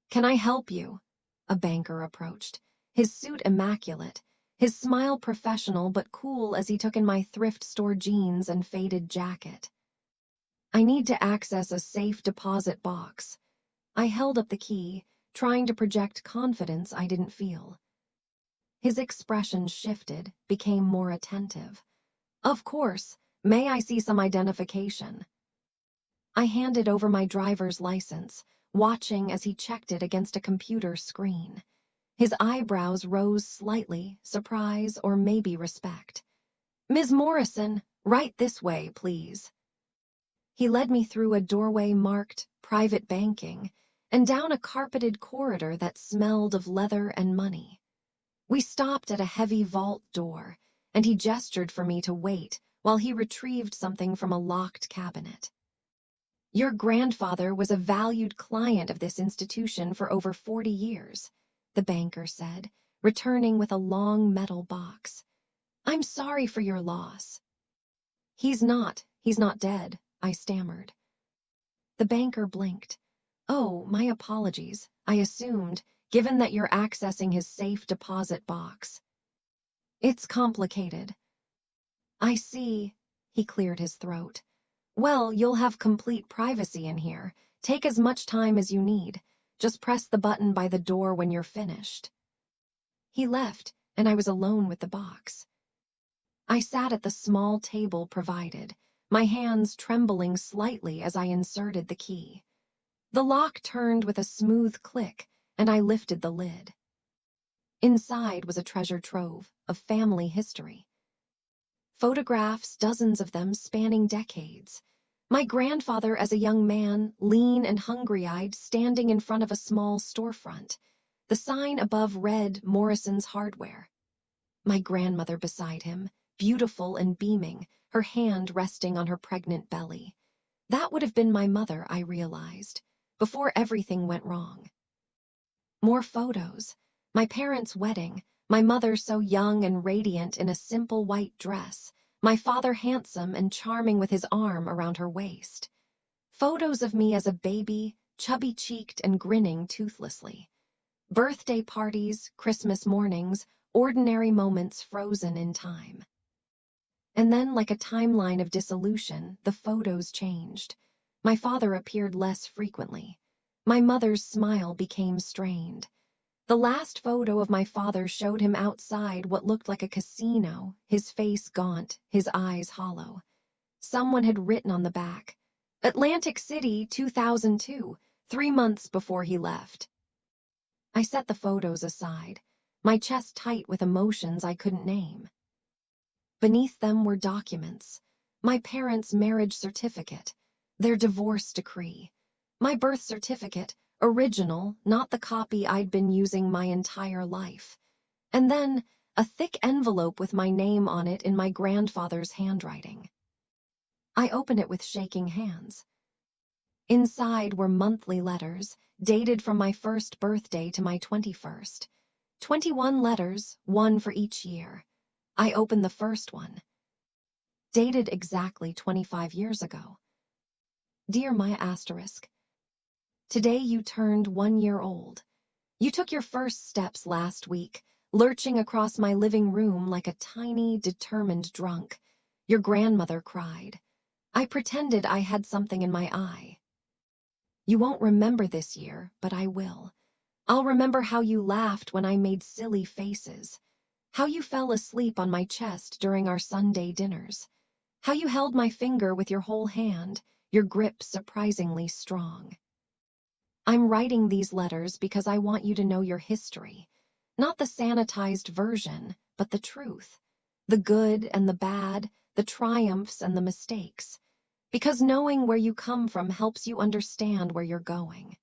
Speaker 1: "Can I help you?" A banker approached, his suit immaculate, his smile professional but cool as he took in my thrift store jeans and faded jacket. "I need to access a safe deposit box." I held up the key, trying to project confidence I didn't feel. His expression shifted, became more attentive. "Of course, may I see some identification?" I handed over my driver's license, watching as he checked it against a computer screen. His eyebrows rose slightly, surprise or maybe respect. "Ms. Morrison, right this way, please." He led me through a doorway marked Private Banking and down a carpeted corridor that smelled of leather and money. We stopped at a heavy vault door, and he gestured for me to wait while he retrieved something from a locked cabinet. "Your grandfather was a valued client of this institution for over 40 years, the banker said, returning with a long metal box. "I'm sorry for your loss." He's not dead," I stammered. The banker blinked. "Oh, my apologies. I assumed, given that you're accessing his safe deposit box." "It's complicated." "I see." He cleared his throat. "Well, you'll have complete privacy in here. Take as much time as you need. Just press the button by the door when you're finished." He left, and I was alone with the box. I sat at the small table provided, my hands trembling slightly as I inserted the key. The lock turned with a smooth click, and I lifted the lid. Inside was a treasure trove of family history. Photographs, dozens of them spanning decades. My grandfather as a young man, lean and hungry-eyed, standing in front of a small storefront. The sign above read Morrison's Hardware. My grandmother beside him, beautiful and beaming, her hand resting on her pregnant belly. That would have been my mother, I realized, before everything went wrong. More photos. My parents' wedding, my mother so young and radiant in a simple white dress, my father handsome and charming with his arm around her waist. Photos of me as a baby, chubby-cheeked and grinning toothlessly. Birthday parties, Christmas mornings, ordinary moments frozen in time. And then, like a timeline of dissolution, the photos changed. My father appeared less frequently. My mother's smile became strained. The last photo of my father showed him outside what looked like a casino, his face gaunt, his eyes hollow. Someone had written on the back, "Atlantic City, 2002, 3 months before he left." I set the photos aside, my chest tight with emotions I couldn't name. Beneath them were documents: my parents' marriage certificate, their divorce decree, my birth certificate, original, not the copy I'd been using my entire life, and then a thick envelope with my name on it in my grandfather's handwriting. I opened it with shaking hands. Inside were monthly letters, dated from my first birthday to my 21st. 21 letters, one for each year. I opened the first one, dated exactly 25 years ago. Dear Maya asterisk, today you turned 1 year old. You took your first steps last week, lurching across my living room like a tiny, determined drunk. Your grandmother cried. I pretended I had something in my eye. You won't remember this year, but I will. I'll remember how you laughed when I made silly faces, how you fell asleep on my chest during our Sunday dinners, how you held my finger with your whole hand, your grip surprisingly strong. I'm writing these letters because I want you to know your history, not the sanitized version, but the truth, the good and the bad, the triumphs and the mistakes, because knowing where you come from helps you understand where you're going.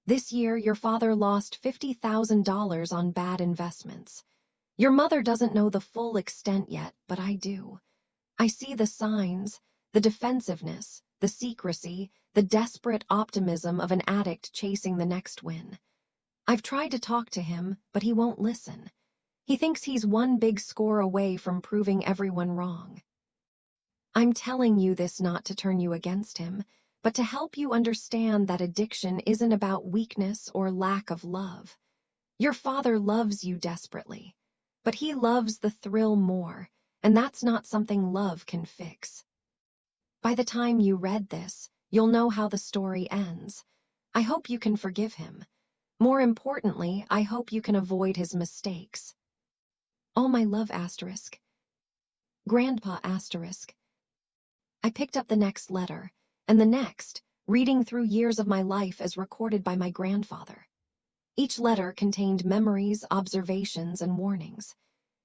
Speaker 1: This year, your father lost $50,000 on bad investments. Your mother doesn't know the full extent yet, but I do. I see the signs, the defensiveness, the secrecy, the desperate optimism of an addict chasing the next win. I've tried to talk to him, but he won't listen. He thinks he's one big score away from proving everyone wrong. I'm telling you this not to turn you against him, but to help you understand that addiction isn't about weakness or lack of love. Your father loves you desperately, but he loves the thrill more, and that's not something love can fix. By the time you read this, you'll know how the story ends. I hope you can forgive him. More importantly, I hope you can avoid his mistakes. All my love asterisk. Grandpa asterisk. I picked up the next letter, and the next, reading through years of my life as recorded by my grandfather. Each letter contained memories, observations, and warnings.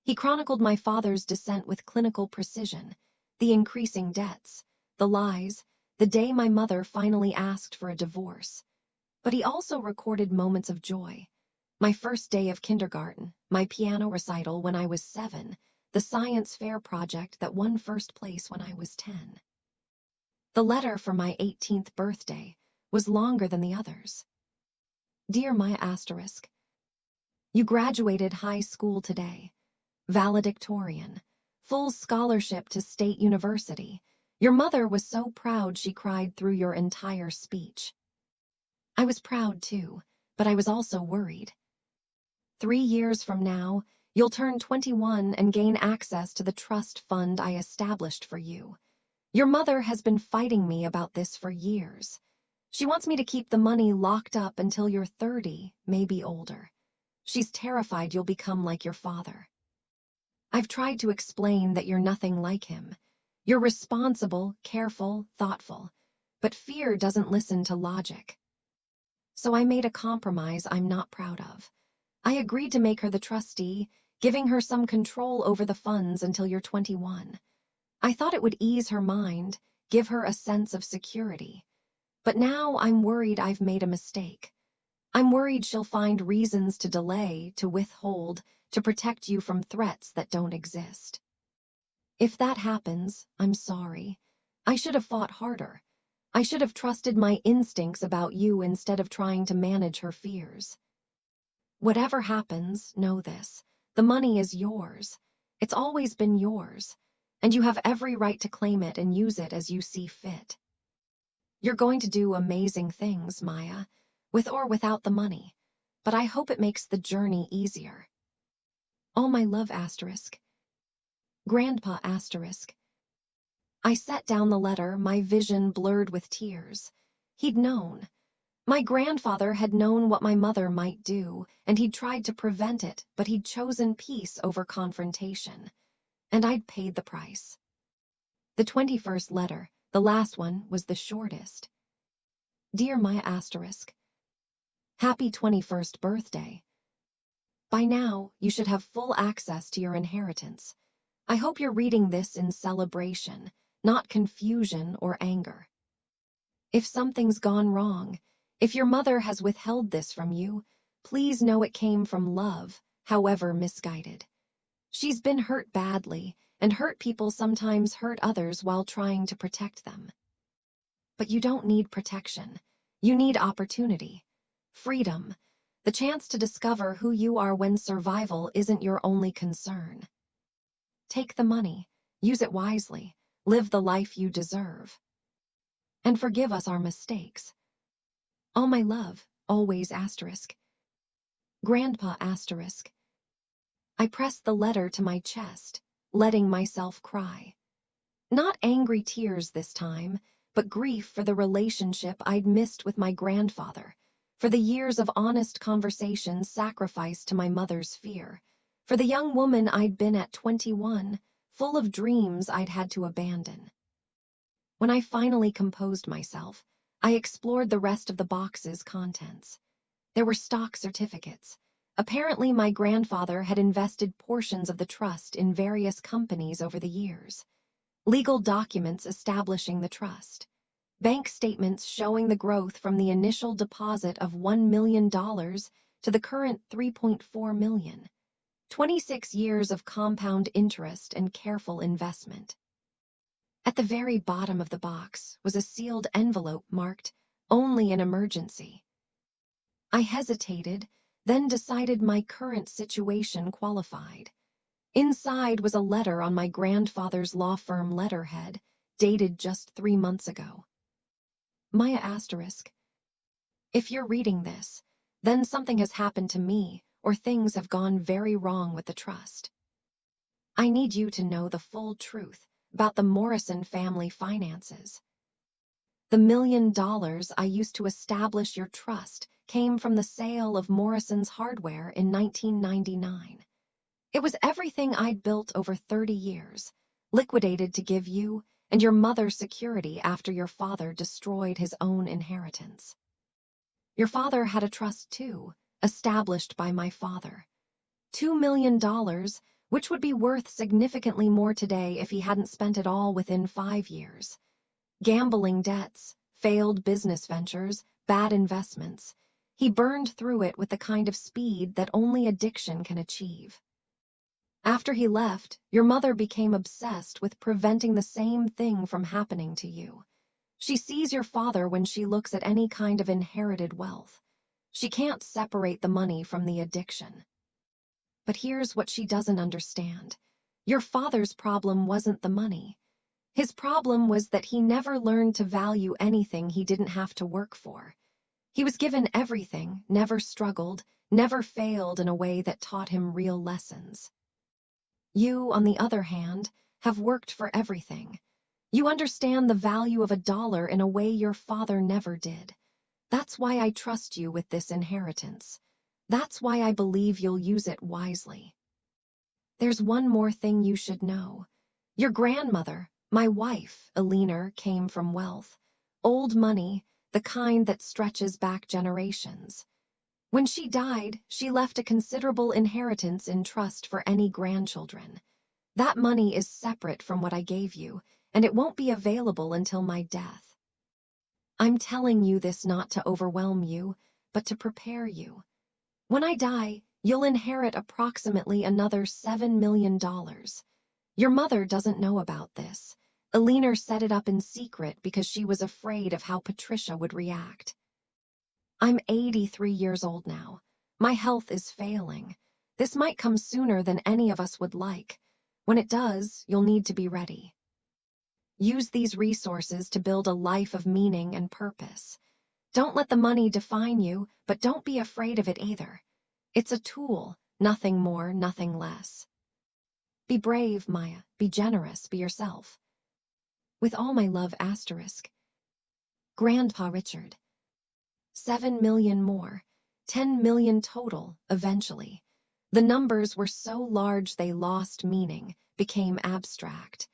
Speaker 1: He chronicled my father's descent with clinical precision, the increasing debts, the lies, the day my mother finally asked for a divorce. But he also recorded moments of joy. My first day of kindergarten, my piano recital when I was 7, the science fair project that won first place when I was 10. The letter for my 18th birthday was longer than the others. Dear Maya asterisk, you graduated high school today. Valedictorian. Full scholarship to State University. Your mother was so proud she cried through your entire speech. I was proud too, but I was also worried. 3 years from now, you'll turn 21 and gain access to the trust fund I established for you. Your mother has been fighting me about this for years. She wants me to keep the money locked up until you're 30, maybe older. She's terrified you'll become like your father. I've tried to explain that you're nothing like him. You're responsible, careful, thoughtful, but fear doesn't listen to logic. So I made a compromise I'm not proud of. I agreed to make her the trustee, giving her some control over the funds until you're 21. I thought it would ease her mind, give her a sense of security. But now I'm worried I've made a mistake. I'm worried she'll find reasons to delay, to withhold, to protect you from threats that don't exist. If that happens, I'm sorry. I should have fought harder. I should have trusted my instincts about you instead of trying to manage her fears. Whatever happens, know this. The money is yours. It's always been yours, and you have every right to claim it and use it as you see fit. You're going to do amazing things, Maya, with or without the money, but I hope it makes the journey easier. All my love, asterisk. Grandpa, asterisk. I set down the letter, my vision blurred with tears. He'd known. My grandfather had known what my mother might do, and he'd tried to prevent it, but he'd chosen peace over confrontation. And I'd paid the price. The 21st letter, the last one, was the shortest. Dear Maya, asterisk. Happy 21st birthday. By now, you should have full access to your inheritance. I hope you're reading this in celebration, not confusion or anger. If something's gone wrong, if your mother has withheld this from you, please know it came from love, however misguided. She's been hurt badly, and hurt people sometimes hurt others while trying to protect them. But you don't need protection. You need opportunity, freedom, the chance to discover who you are when survival isn't your only concern. Take the money, use it wisely, live the life you deserve. And forgive us our mistakes. All my love, always, asterisk. Grandpa, asterisk. I pressed the letter to my chest, letting myself cry. Not angry tears this time, but grief for the relationship I'd missed with my grandfather, for the years of honest conversation sacrificed to my mother's fear, for the young woman I'd been at 21, full of dreams I'd had to abandon. When I finally composed myself, I explored the rest of the box's contents. There were stock certificates. Apparently, my grandfather had invested portions of the trust in various companies over the years. Legal documents establishing the trust. Bank statements showing the growth from the initial deposit of $1 million to the current $3.4 million. 26 years of compound interest and careful investment. At the very bottom of the box was a sealed envelope marked, "Only an emergency." I hesitated, then decided my current situation qualified. Inside was a letter on my grandfather's law firm letterhead, dated just 3 months ago. Maya, asterisk. If you're reading this, then something has happened to me, or things have gone very wrong with the trust. I need you to know the full truth about the Morrison family finances. The $1 million I used to establish your trust came from the sale of Morrison's hardware in 1999. It was everything I'd built over 30 years, liquidated to give you and your mother security after your father destroyed his own inheritance. Your father had a trust too, established by my father. $2 million, which would be worth significantly more today if he hadn't spent it all within 5 years. Gambling debts, failed business ventures, bad investments. He burned through it with the kind of speed that only addiction can achieve. After he left, your mother became obsessed with preventing the same thing from happening to you. She sees your father when she looks at any kind of inherited wealth. She can't separate the money from the addiction. But here's what she doesn't understand. Your father's problem wasn't the money. His problem was that he never learned to value anything he didn't have to work for. He was given everything, never struggled, never failed in a way that taught him real lessons. You, on the other hand, have worked for everything. You understand the value of $1 in a way your father never did. That's why I trust you with this inheritance. That's why I believe you'll use it wisely. There's one more thing you should know. Your grandmother, my wife, Eleanor, came from wealth. Old money, the kind that stretches back generations. When she died, she left a considerable inheritance in trust for any grandchildren. That money is separate from what I gave you, and it won't be available until my death. I'm telling you this not to overwhelm you, but to prepare you. When I die, you'll inherit approximately another $7 million. Your mother doesn't know about this. Eleanor set it up in secret because she was afraid of how Patricia would react. I'm 83 years old now. My health is failing. This might come sooner than any of us would like. When it does, you'll need to be ready. Use these resources to build a life of meaning and purpose. Don't let the money define you, but don't be afraid of it either. It's a tool, nothing more, nothing less. Be brave, Maya. Be generous. Be yourself. With all my love, asterisk. Grandpa Richard. 7 million more. 10 million total, eventually. The numbers were so large they lost meaning, became abstract.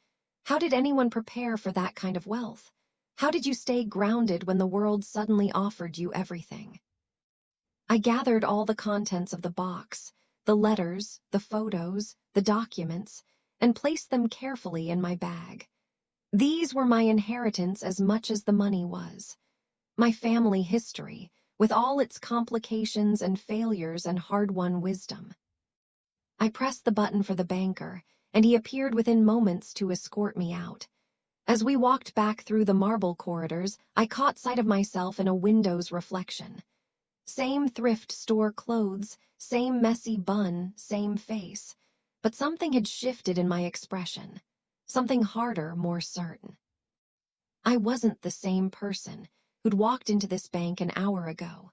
Speaker 1: How did anyone prepare for that kind of wealth? How did you stay grounded when the world suddenly offered you everything? I gathered all the contents of the box, the letters, the photos, the documents, and placed them carefully in my bag. These were my inheritance as much as the money was. My family history, with all its complications and failures and hard-won wisdom. I pressed the button for the banker, and he appeared within moments to escort me out. As we walked back through the marble corridors, I caught sight of myself in a window's reflection. Same thrift store clothes, same messy bun, same face. But something had shifted in my expression. Something harder, more certain. I wasn't the same person who'd walked into this bank an hour ago.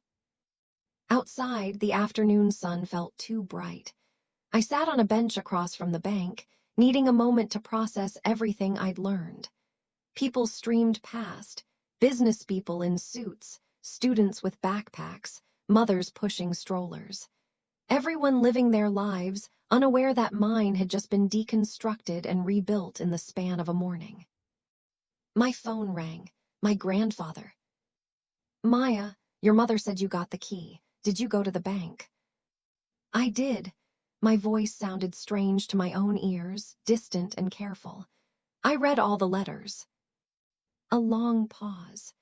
Speaker 1: Outside, the afternoon sun felt too bright. I sat on a bench across from the bank, needing a moment to process everything I'd learned. People streamed past, business people in suits, students with backpacks, mothers pushing strollers. Everyone living their lives, unaware that mine had just been deconstructed and rebuilt in the span of a morning. My phone rang. My grandfather. Maya, your mother said you got the key. Did you go to the bank? I did. My voice sounded strange to my own ears, distant and careful. I read all the letters. A long pause.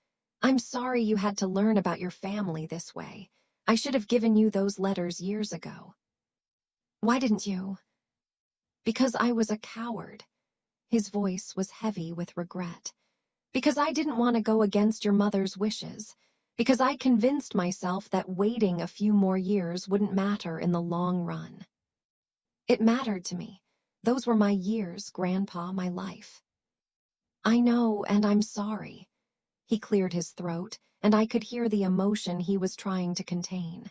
Speaker 1: I'm sorry you had to learn about your family this way. I should have given you those letters years ago. Why didn't you? Because I was a coward. His voice was heavy with regret. Because I didn't want to go against your mother's wishes. Because I convinced myself that waiting a few more years wouldn't matter in the long run. It mattered to me. Those were my years, Grandpa, my life. I know, and I'm sorry. He cleared his throat, and I could hear the emotion he was trying to contain.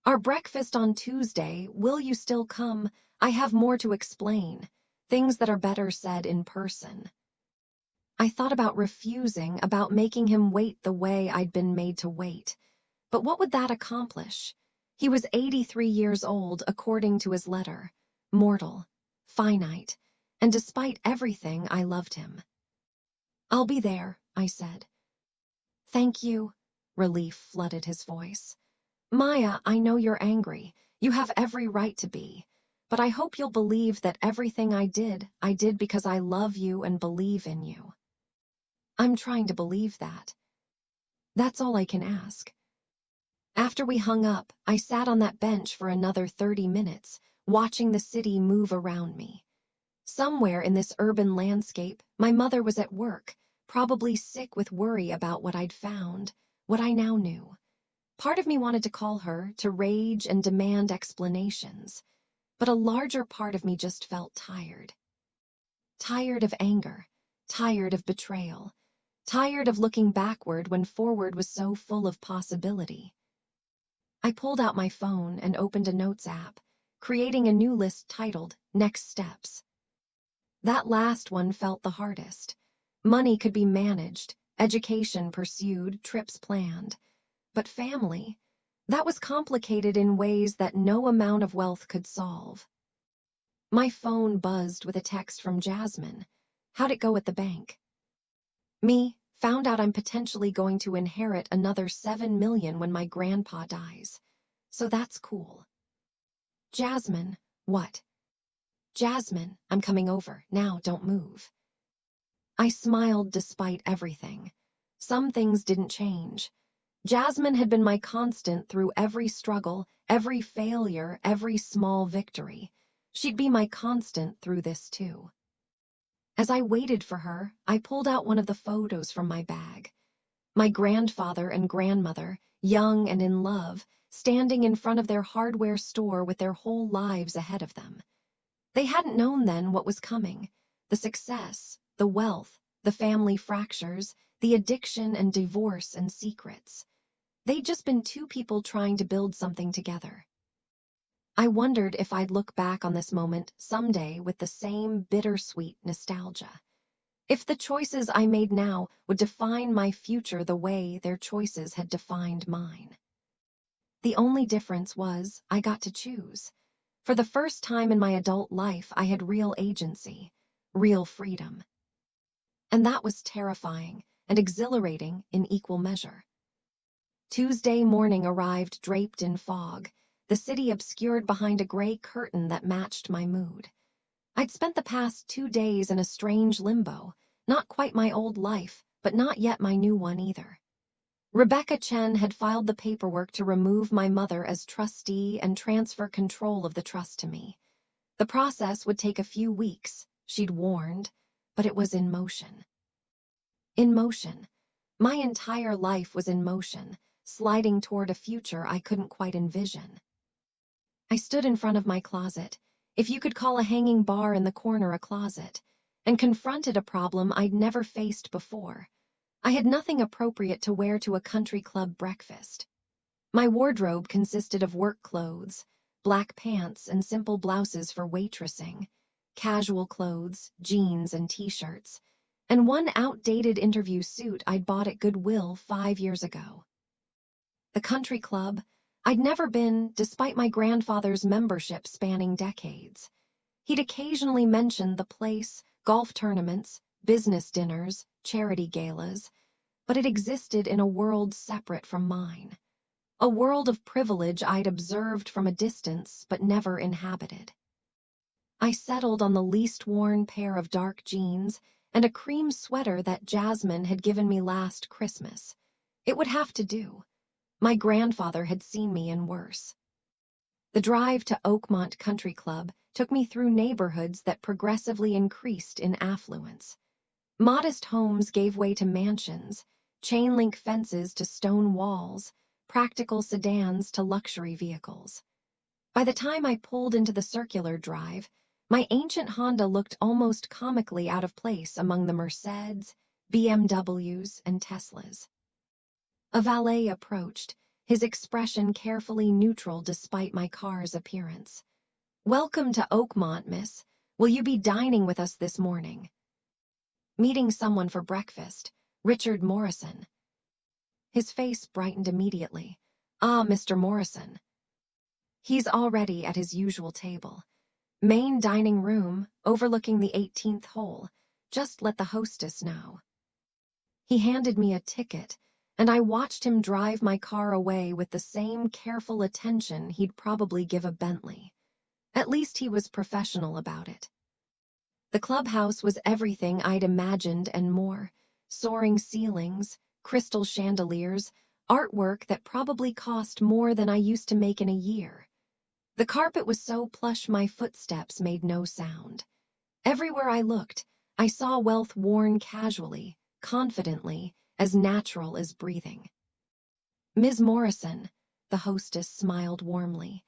Speaker 1: Our breakfast on Tuesday, will you still come? I have more to explain. Things that are better said in person. I thought about refusing, about making him wait the way I'd been made to wait. But what would that accomplish? He was 83 years old, according to his letter. Mortal, finite, and despite everything, I loved him. I'll be there, I said. Thank you. Relief flooded his voice. Maya, I know you're angry. You have every right to be. But I hope you'll believe that everything I did because I love you and believe in you. I'm trying to believe that. That's all I can ask. After we hung up, I sat on that bench for another 30 minutes, watching the city move around me. Somewhere in this urban landscape, my mother was at work, probably sick with worry about what I'd found, what I now knew. Part of me wanted to call her, to rage and demand explanations, but a larger part of me just felt tired. Tired of anger, tired of betrayal, tired of looking backward when forward was so full of possibility. I pulled out my phone and opened a notes app, creating a new list titled Next Steps. That last one felt the hardest. Money could be managed, education pursued, trips planned. But family, that was complicated in ways that no amount of wealth could solve. My phone buzzed with a text from Jasmine. How'd it go at the bank? Me, found out I'm potentially going to inherit another 7 million when my grandpa dies. So that's cool. Jasmine, what? Jasmine, I'm coming over. Now, don't move. I smiled despite everything. Some things didn't change. Jasmine had been my constant through every struggle, every failure, every small victory. She'd be my constant through this too. As I waited for her, I pulled out one of the photos from my bag. My grandfather and grandmother, young and in love, standing in front of their hardware store with their whole lives ahead of them. They hadn't known then what was coming, the success, the wealth, the family fractures, the addiction and divorce and secrets. They'd just been two people trying to build something together. I wondered if I'd look back on this moment someday with the same bittersweet nostalgia. If the choices I made now would define my future the way their choices had defined mine. The only difference was I got to choose. For the first time in my adult life, I had real agency, real freedom. And that was terrifying and exhilarating in equal measure. Tuesday morning arrived draped in fog, the city obscured behind a gray curtain that matched my mood. I'd spent the past 2 days in a strange limbo, not quite my old life, but not yet my new one either. Rebecca Chen had filed the paperwork to remove my mother as trustee and transfer control of the trust to me. The process would take a few weeks, she'd warned, but it was in motion. In motion. My entire life was in motion, sliding toward a future I couldn't quite envision. I stood in front of my closet, if you could call a hanging bar in the corner a closet, and confronted a problem I'd never faced before. I had nothing appropriate to wear to a country club breakfast. My wardrobe consisted of work clothes, black pants and simple blouses for waitressing, casual clothes, jeans and t-shirts, and one outdated interview suit I'd bought at Goodwill 5 years ago. The country club, I'd never been, despite my grandfather's membership spanning decades. He'd occasionally mentioned the place, golf tournaments, business dinners, charity galas, but it existed in a world separate from mine. A world of privilege I'd observed from a distance but never inhabited. I settled on the least worn pair of dark jeans and a cream sweater that Jasmine had given me last Christmas. It would have to do. My grandfather had seen me in worse. The drive to Oakmont Country Club took me through neighborhoods that progressively increased in affluence. Modest homes gave way to mansions, chain-link fences to stone walls, practical sedans to luxury vehicles. By the time I pulled into the circular drive, my ancient Honda looked almost comically out of place among the Mercedes, BMWs, and Teslas. A valet approached, his expression carefully neutral despite my car's appearance. "Welcome to Oakmont, miss. Will you be dining with us this morning?" Meeting someone for breakfast, Richard Morrison. His face brightened immediately. "Ah, Mr. Morrison." He's already at his usual table. Main dining room, overlooking the 18th hole. Just let the hostess know. He handed me a ticket, and I watched him drive my car away with the same careful attention he'd probably give a Bentley. At least he was professional about it. The clubhouse was everything I'd imagined and more. Soaring ceilings, crystal chandeliers, artwork that probably cost more than I used to make in a year. The carpet was so plush my footsteps made no sound. Everywhere I looked, I saw wealth worn casually, confidently, as natural as breathing. "Ms. Morrison," the hostess smiled warmly,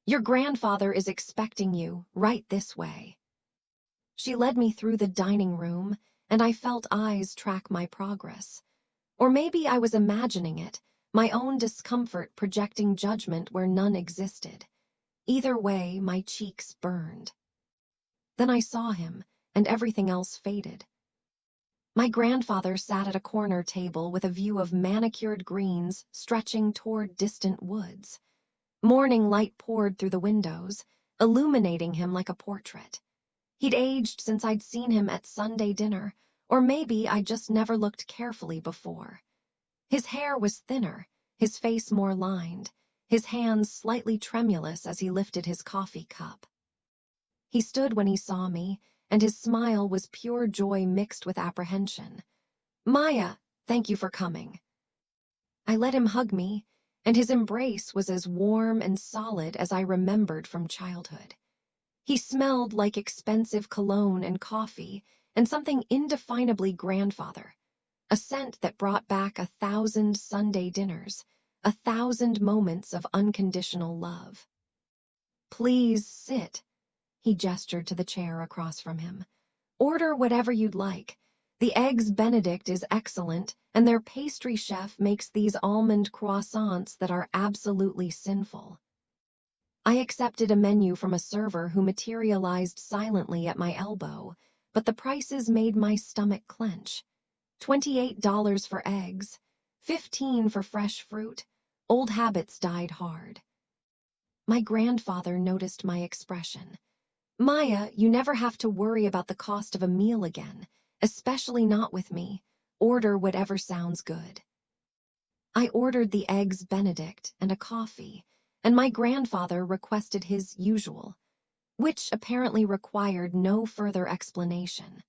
Speaker 1: "your grandfather is expecting you right this way." She led me through the dining room, and I felt eyes track my progress. Or maybe I was imagining it, my own discomfort projecting judgment where none existed. Either way, my cheeks burned. Then I saw him, and everything else faded. My grandfather sat at a corner table with a view of manicured greens stretching toward distant woods. Morning light poured through the windows, illuminating him like a portrait. He'd aged since I'd seen him at Sunday dinner, or maybe I just never looked carefully before. His hair was thinner, his face more lined, his hands slightly tremulous as he lifted his coffee cup. He stood when he saw me, and his smile was pure joy mixed with apprehension. "Maya, thank you for coming." I let him hug me, and his embrace was as warm and solid as I remembered from childhood. He smelled like expensive cologne and coffee and something indefinably grandfather, a scent that brought back 1,000 Sunday dinners, 1,000 moments of unconditional love. "Please sit." He gestured to the chair across from him. "Order whatever you'd like. The eggs Benedict is excellent, and their pastry chef makes these almond croissants that are absolutely sinful. I accepted a menu from a server who materialized silently at my elbow, but the prices made my stomach clench. $28 for eggs, $15 for fresh fruit. Old habits died hard. My grandfather noticed my expression. Maya, you never have to worry about the cost of a meal again, especially not with me. Order whatever sounds good. I ordered the eggs Benedict and a coffee, and my grandfather requested his usual, which apparently required no further explanation.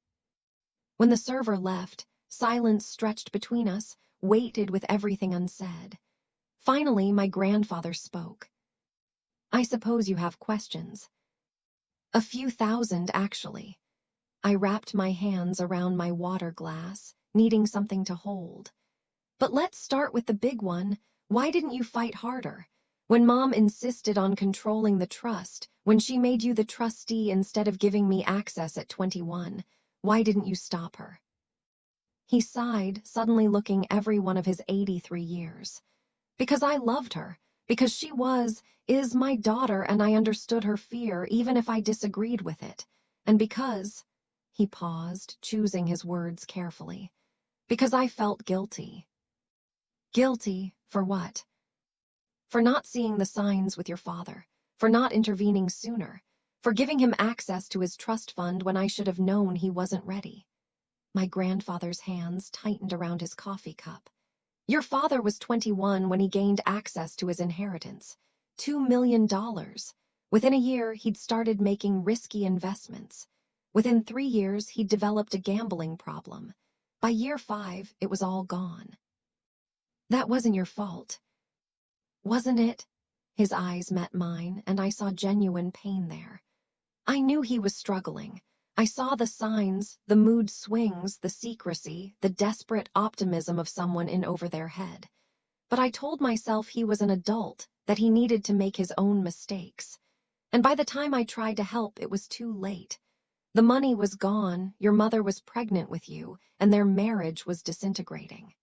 Speaker 1: When the server left, silence stretched between us, weighted with everything unsaid. Finally, my grandfather spoke. I suppose you have questions. A few thousand, actually. I wrapped my hands around my water glass, needing something to hold. But let's start with the big one. Why didn't you fight harder? When Mom insisted on controlling the trust, when she made you the trustee instead of giving me access at 21, why didn't you stop her? He sighed, suddenly looking every one of his 83 years. Because I loved her. Because she is my daughter, and I understood her fear even if I disagreed with it. And because, he paused, choosing his words carefully, because I felt guilty. Guilty for what? For not seeing the signs with your father, for not intervening sooner, for giving him access to his trust fund when I should have known he wasn't ready. My grandfather's hands tightened around his coffee cup. Your father was 21 when he gained access to his inheritance. $2 million. Within a year, he'd started making risky investments. Within 3 years, he'd developed a gambling problem. By year 5, it was all gone. That wasn't your fault. Wasn't it? His eyes met mine, and I saw genuine pain there. I knew he was struggling. I saw the signs, the mood swings, the secrecy, the desperate optimism of someone in over their head. But I told myself he was an adult, that he needed to make his own mistakes. And by the time I tried to help, it was too late. The money was gone, your mother was pregnant with you, and their marriage was disintegrating.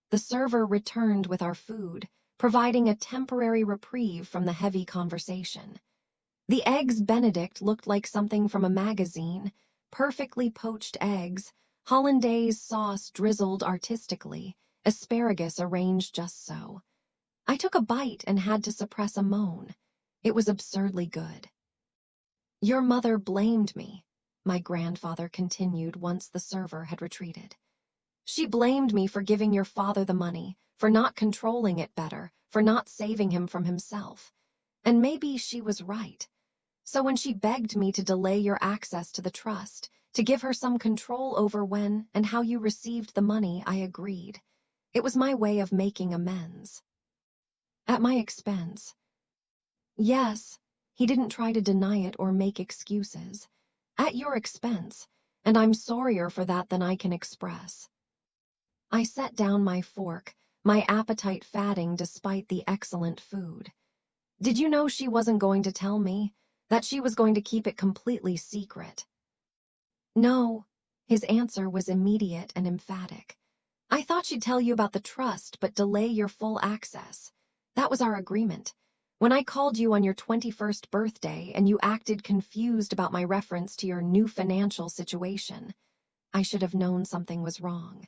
Speaker 1: The server returned with our food, providing a temporary reprieve from the heavy conversation. The eggs Benedict looked like something from a magazine, perfectly poached eggs, hollandaise sauce drizzled artistically, asparagus arranged just so. I took a bite and had to suppress a moan. It was absurdly good. Your mother blamed me, my grandfather continued once the server had retreated. She blamed me for giving your father the money, for not controlling it better, for not saving him from himself. And maybe she was right. So when she begged me to delay your access to the trust, to give her some control over when and how you received the money, I agreed. It was my way of making amends. At my expense. Yes, he didn't try to deny it or make excuses. At your expense, and I'm sorrier for that than I can express. I set down my fork, my appetite fatting despite the excellent food. Did you know she wasn't going to tell me? That she was going to keep it completely secret? No, his answer was immediate and emphatic. I thought she'd tell you about the trust but delay your full access. That was our agreement. When I called you on your 21st birthday and you acted confused about my reference to your new financial situation, I should have known something was wrong.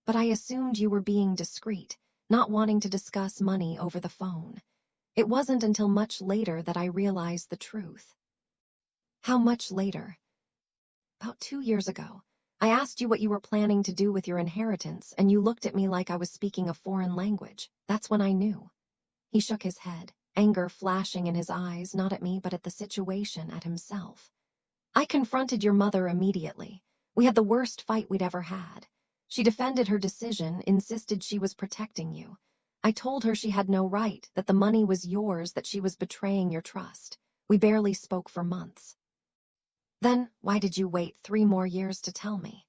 Speaker 1: But I assumed you were being discreet, not wanting to discuss money over the phone. It wasn't until much later that I realized the truth. How much later? About 2 years ago. I asked you what you were planning to do with your inheritance, and you looked at me like I was speaking a foreign language. That's when I knew. He shook his head, anger flashing in his eyes, not at me, but at the situation, at himself. I confronted your mother immediately. We had the worst fight we'd ever had. She defended her decision, insisted she was protecting you. I told her she had no right, that the money was yours, that she was betraying your trust. We barely spoke for months. Then, why did you wait 3 more years to tell me?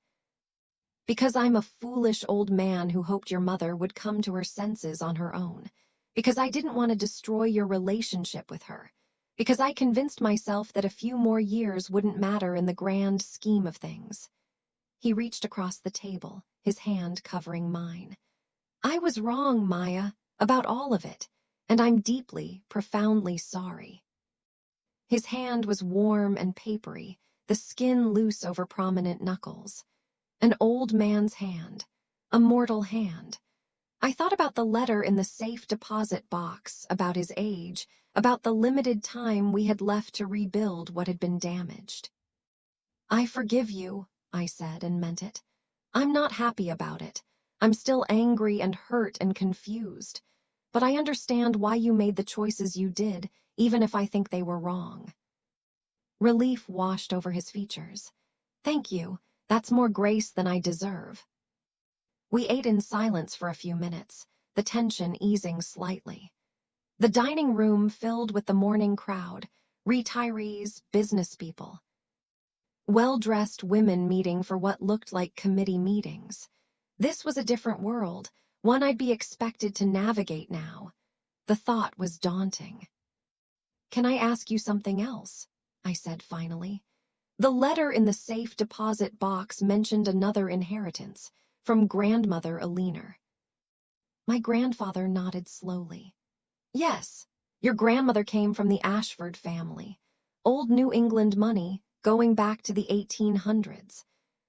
Speaker 1: Because I'm a foolish old man who hoped your mother would come to her senses on her own. Because I didn't want to destroy your relationship with her. Because I convinced myself that a few more years wouldn't matter in the grand scheme of things. He reached across the table, his hand covering mine. I was wrong, Maya, about all of it, and I'm deeply, profoundly sorry. His hand was warm and papery, the skin loose over prominent knuckles. An old man's hand, a mortal hand. I thought about the letter in the safe deposit box, about his age, about the limited time we had left to rebuild what had been damaged. I forgive you, I said, and meant it. I'm not happy about it. I'm still angry and hurt and confused. But I understand why you made the choices you did, even if I think they were wrong. Relief washed over his features. Thank you. That's more grace than I deserve. We ate in silence for a few minutes, the tension easing slightly. The dining room filled with the morning crowd, retirees, business people. Well-dressed women meeting for what looked like committee meetings. This was a different world, one I'd be expected to navigate now. The thought was daunting. Can I ask you something else? I said finally. The letter in the safe deposit box mentioned another inheritance, from grandmother Alina. My grandfather nodded slowly. Yes, your grandmother came from the Ashford family. Old New England money, going back to the 1800s.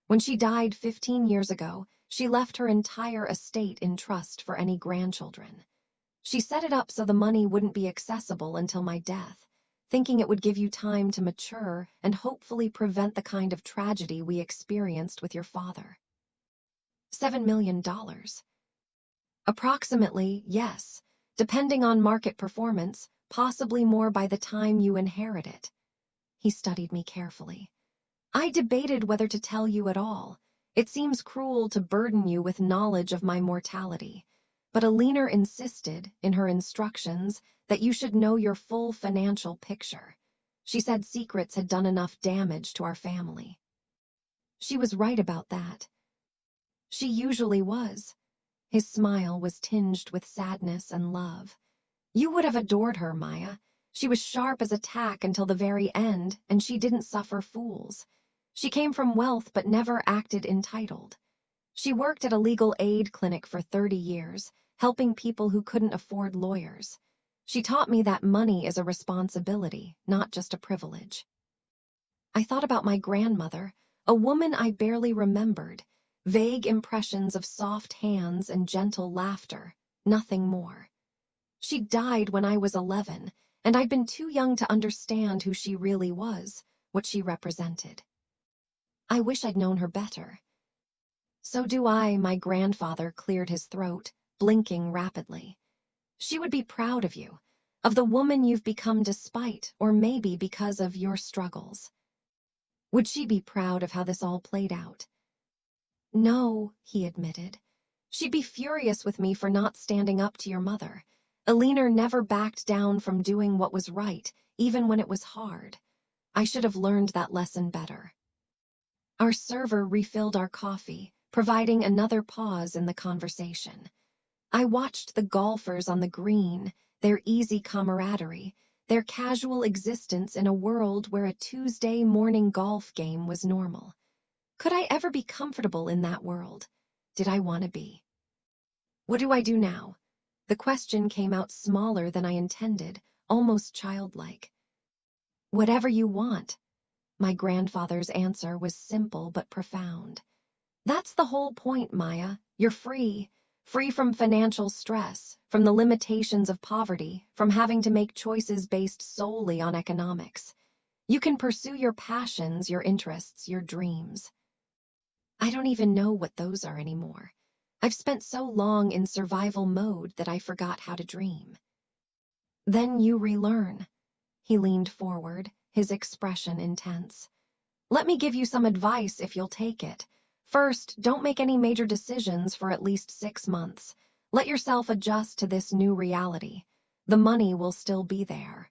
Speaker 1: When she died 15 years ago, she left her entire estate in trust for any grandchildren. She set it up so the money wouldn't be accessible until my death, thinking it would give you time to mature and hopefully prevent the kind of tragedy we experienced with your father. $7 million. Approximately, yes, depending on market performance, possibly more by the time you inherit it. He studied me carefully. I debated whether to tell you at all. It seems cruel to burden you with knowledge of my mortality, but Alina insisted, in her instructions, that you should know your full financial picture. She said secrets had done enough damage to our family. She was right about that. She usually was. His smile was tinged with sadness and love. You would have adored her, Maya. She was sharp as a tack until the very end, and she didn't suffer fools. She came from wealth but never acted entitled. She worked at a legal aid clinic for 30 years, helping people who couldn't afford lawyers. She taught me that money is a responsibility, not just a privilege. I thought about my grandmother, a woman I barely remembered, vague impressions of soft hands and gentle laughter, nothing more. She died when I was 11, and I'd been too young to understand who she really was, what she represented. I wish I'd known her better. So do I, my grandfather cleared his throat, blinking rapidly. She would be proud of you, of the woman you've become despite, or maybe because of your struggles. Would she be proud of how this all played out? No, he admitted. She'd be furious with me for not standing up to your mother. Alina never backed down from doing what was right, even when it was hard. I should have learned that lesson better. Our server refilled our coffee, providing another pause in the conversation. I watched the golfers on the green, their easy camaraderie, their casual existence in a world where a Tuesday morning golf game was normal. Could I ever be comfortable in that world? Did I want to be? What do I do now? The question came out smaller than I intended, almost childlike. Whatever you want. My grandfather's answer was simple but profound. That's the whole point, Maya. You're free. Free from financial stress, from the limitations of poverty, from having to make choices based solely on economics. You can pursue your passions, your interests, your dreams. I don't even know what those are anymore. I've spent so long in survival mode that I forgot how to dream. Then you relearn. He leaned forward, his expression intense. Let me give you some advice if you'll take it. First, don't make any major decisions for at least 6 months. Let yourself adjust to this new reality. The money will still be there.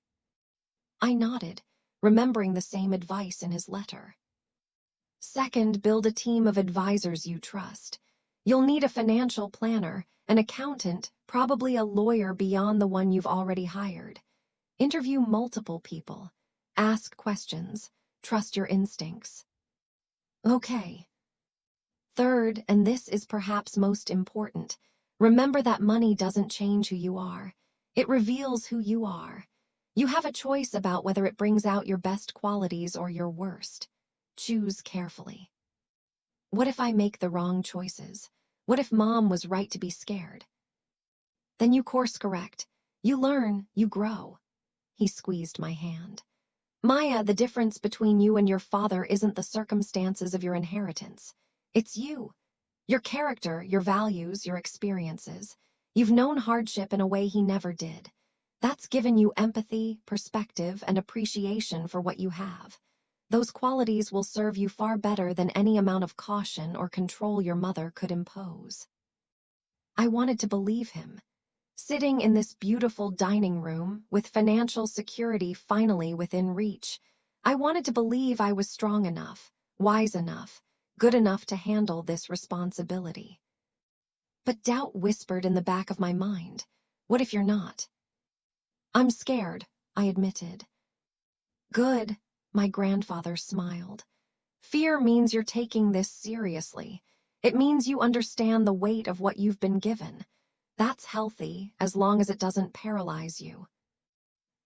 Speaker 1: I nodded, remembering the same advice in his letter. Second, build a team of advisors you trust. You'll need a financial planner, an accountant, probably a lawyer beyond the one you've already hired. Interview multiple people. Ask questions. Trust your instincts. Okay. Third, and this is perhaps most important, remember that money doesn't change who you are. It reveals who you are. You have a choice about whether it brings out your best qualities or your worst. Choose carefully. What if I make the wrong choices? What if Mom was right to be scared? Then you course correct. You learn, you grow. He squeezed my hand. Maya, the difference between you and your father isn't the circumstances of your inheritance. It's you. Your character, your values, your experiences. You've known hardship in a way he never did. That's given you empathy, perspective, and appreciation for what you have. Those qualities will serve you far better than any amount of caution or control your mother could impose. I wanted to believe him. Sitting in this beautiful dining room, with financial security finally within reach, I wanted to believe I was strong enough, wise enough, good enough to handle this responsibility. But doubt whispered in the back of my mind. What if you're not? I'm scared, I admitted. Good, my grandfather smiled. Fear means you're taking this seriously. It means you understand the weight of what you've been given. That's healthy, as long as it doesn't paralyze you.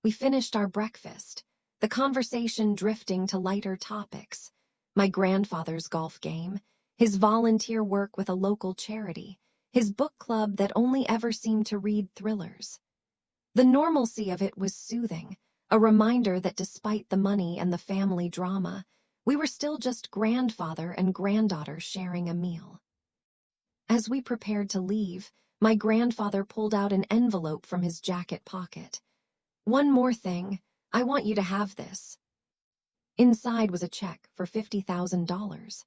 Speaker 1: We finished our breakfast, the conversation drifting to lighter topics. My grandfather's golf game, his volunteer work with a local charity, his book club that only ever seemed to read thrillers. The normalcy of it was soothing, a reminder that despite the money and the family drama, we were still just grandfather and granddaughter sharing a meal. As we prepared to leave, my grandfather pulled out an envelope from his jacket pocket. One more thing, I want you to have this. Inside was a check for $50,000.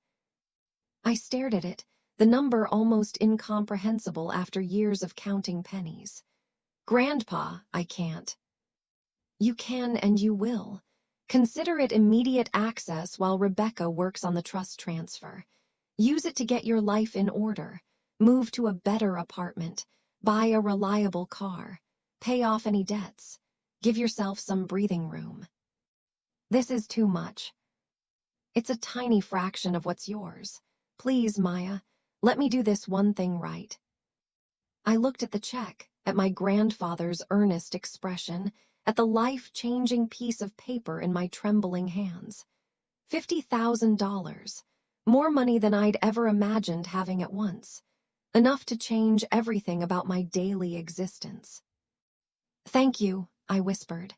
Speaker 1: I stared at it, the number almost incomprehensible after years of counting pennies. Grandpa, I can't. You can and you will. Consider it immediate access while Rebecca works on the trust transfer. Use it to get your life in order. Move to a better apartment. Buy a reliable car. Pay off any debts. Give yourself some breathing room. This is too much. It's a tiny fraction of what's yours. Please, Maya, let me do this one thing right. I looked at the check, at my grandfather's earnest expression, at the life-changing piece of paper in my trembling hands. $50,000. More money than I'd ever imagined having at once. Enough to change everything about my daily existence. Thank you, I whispered.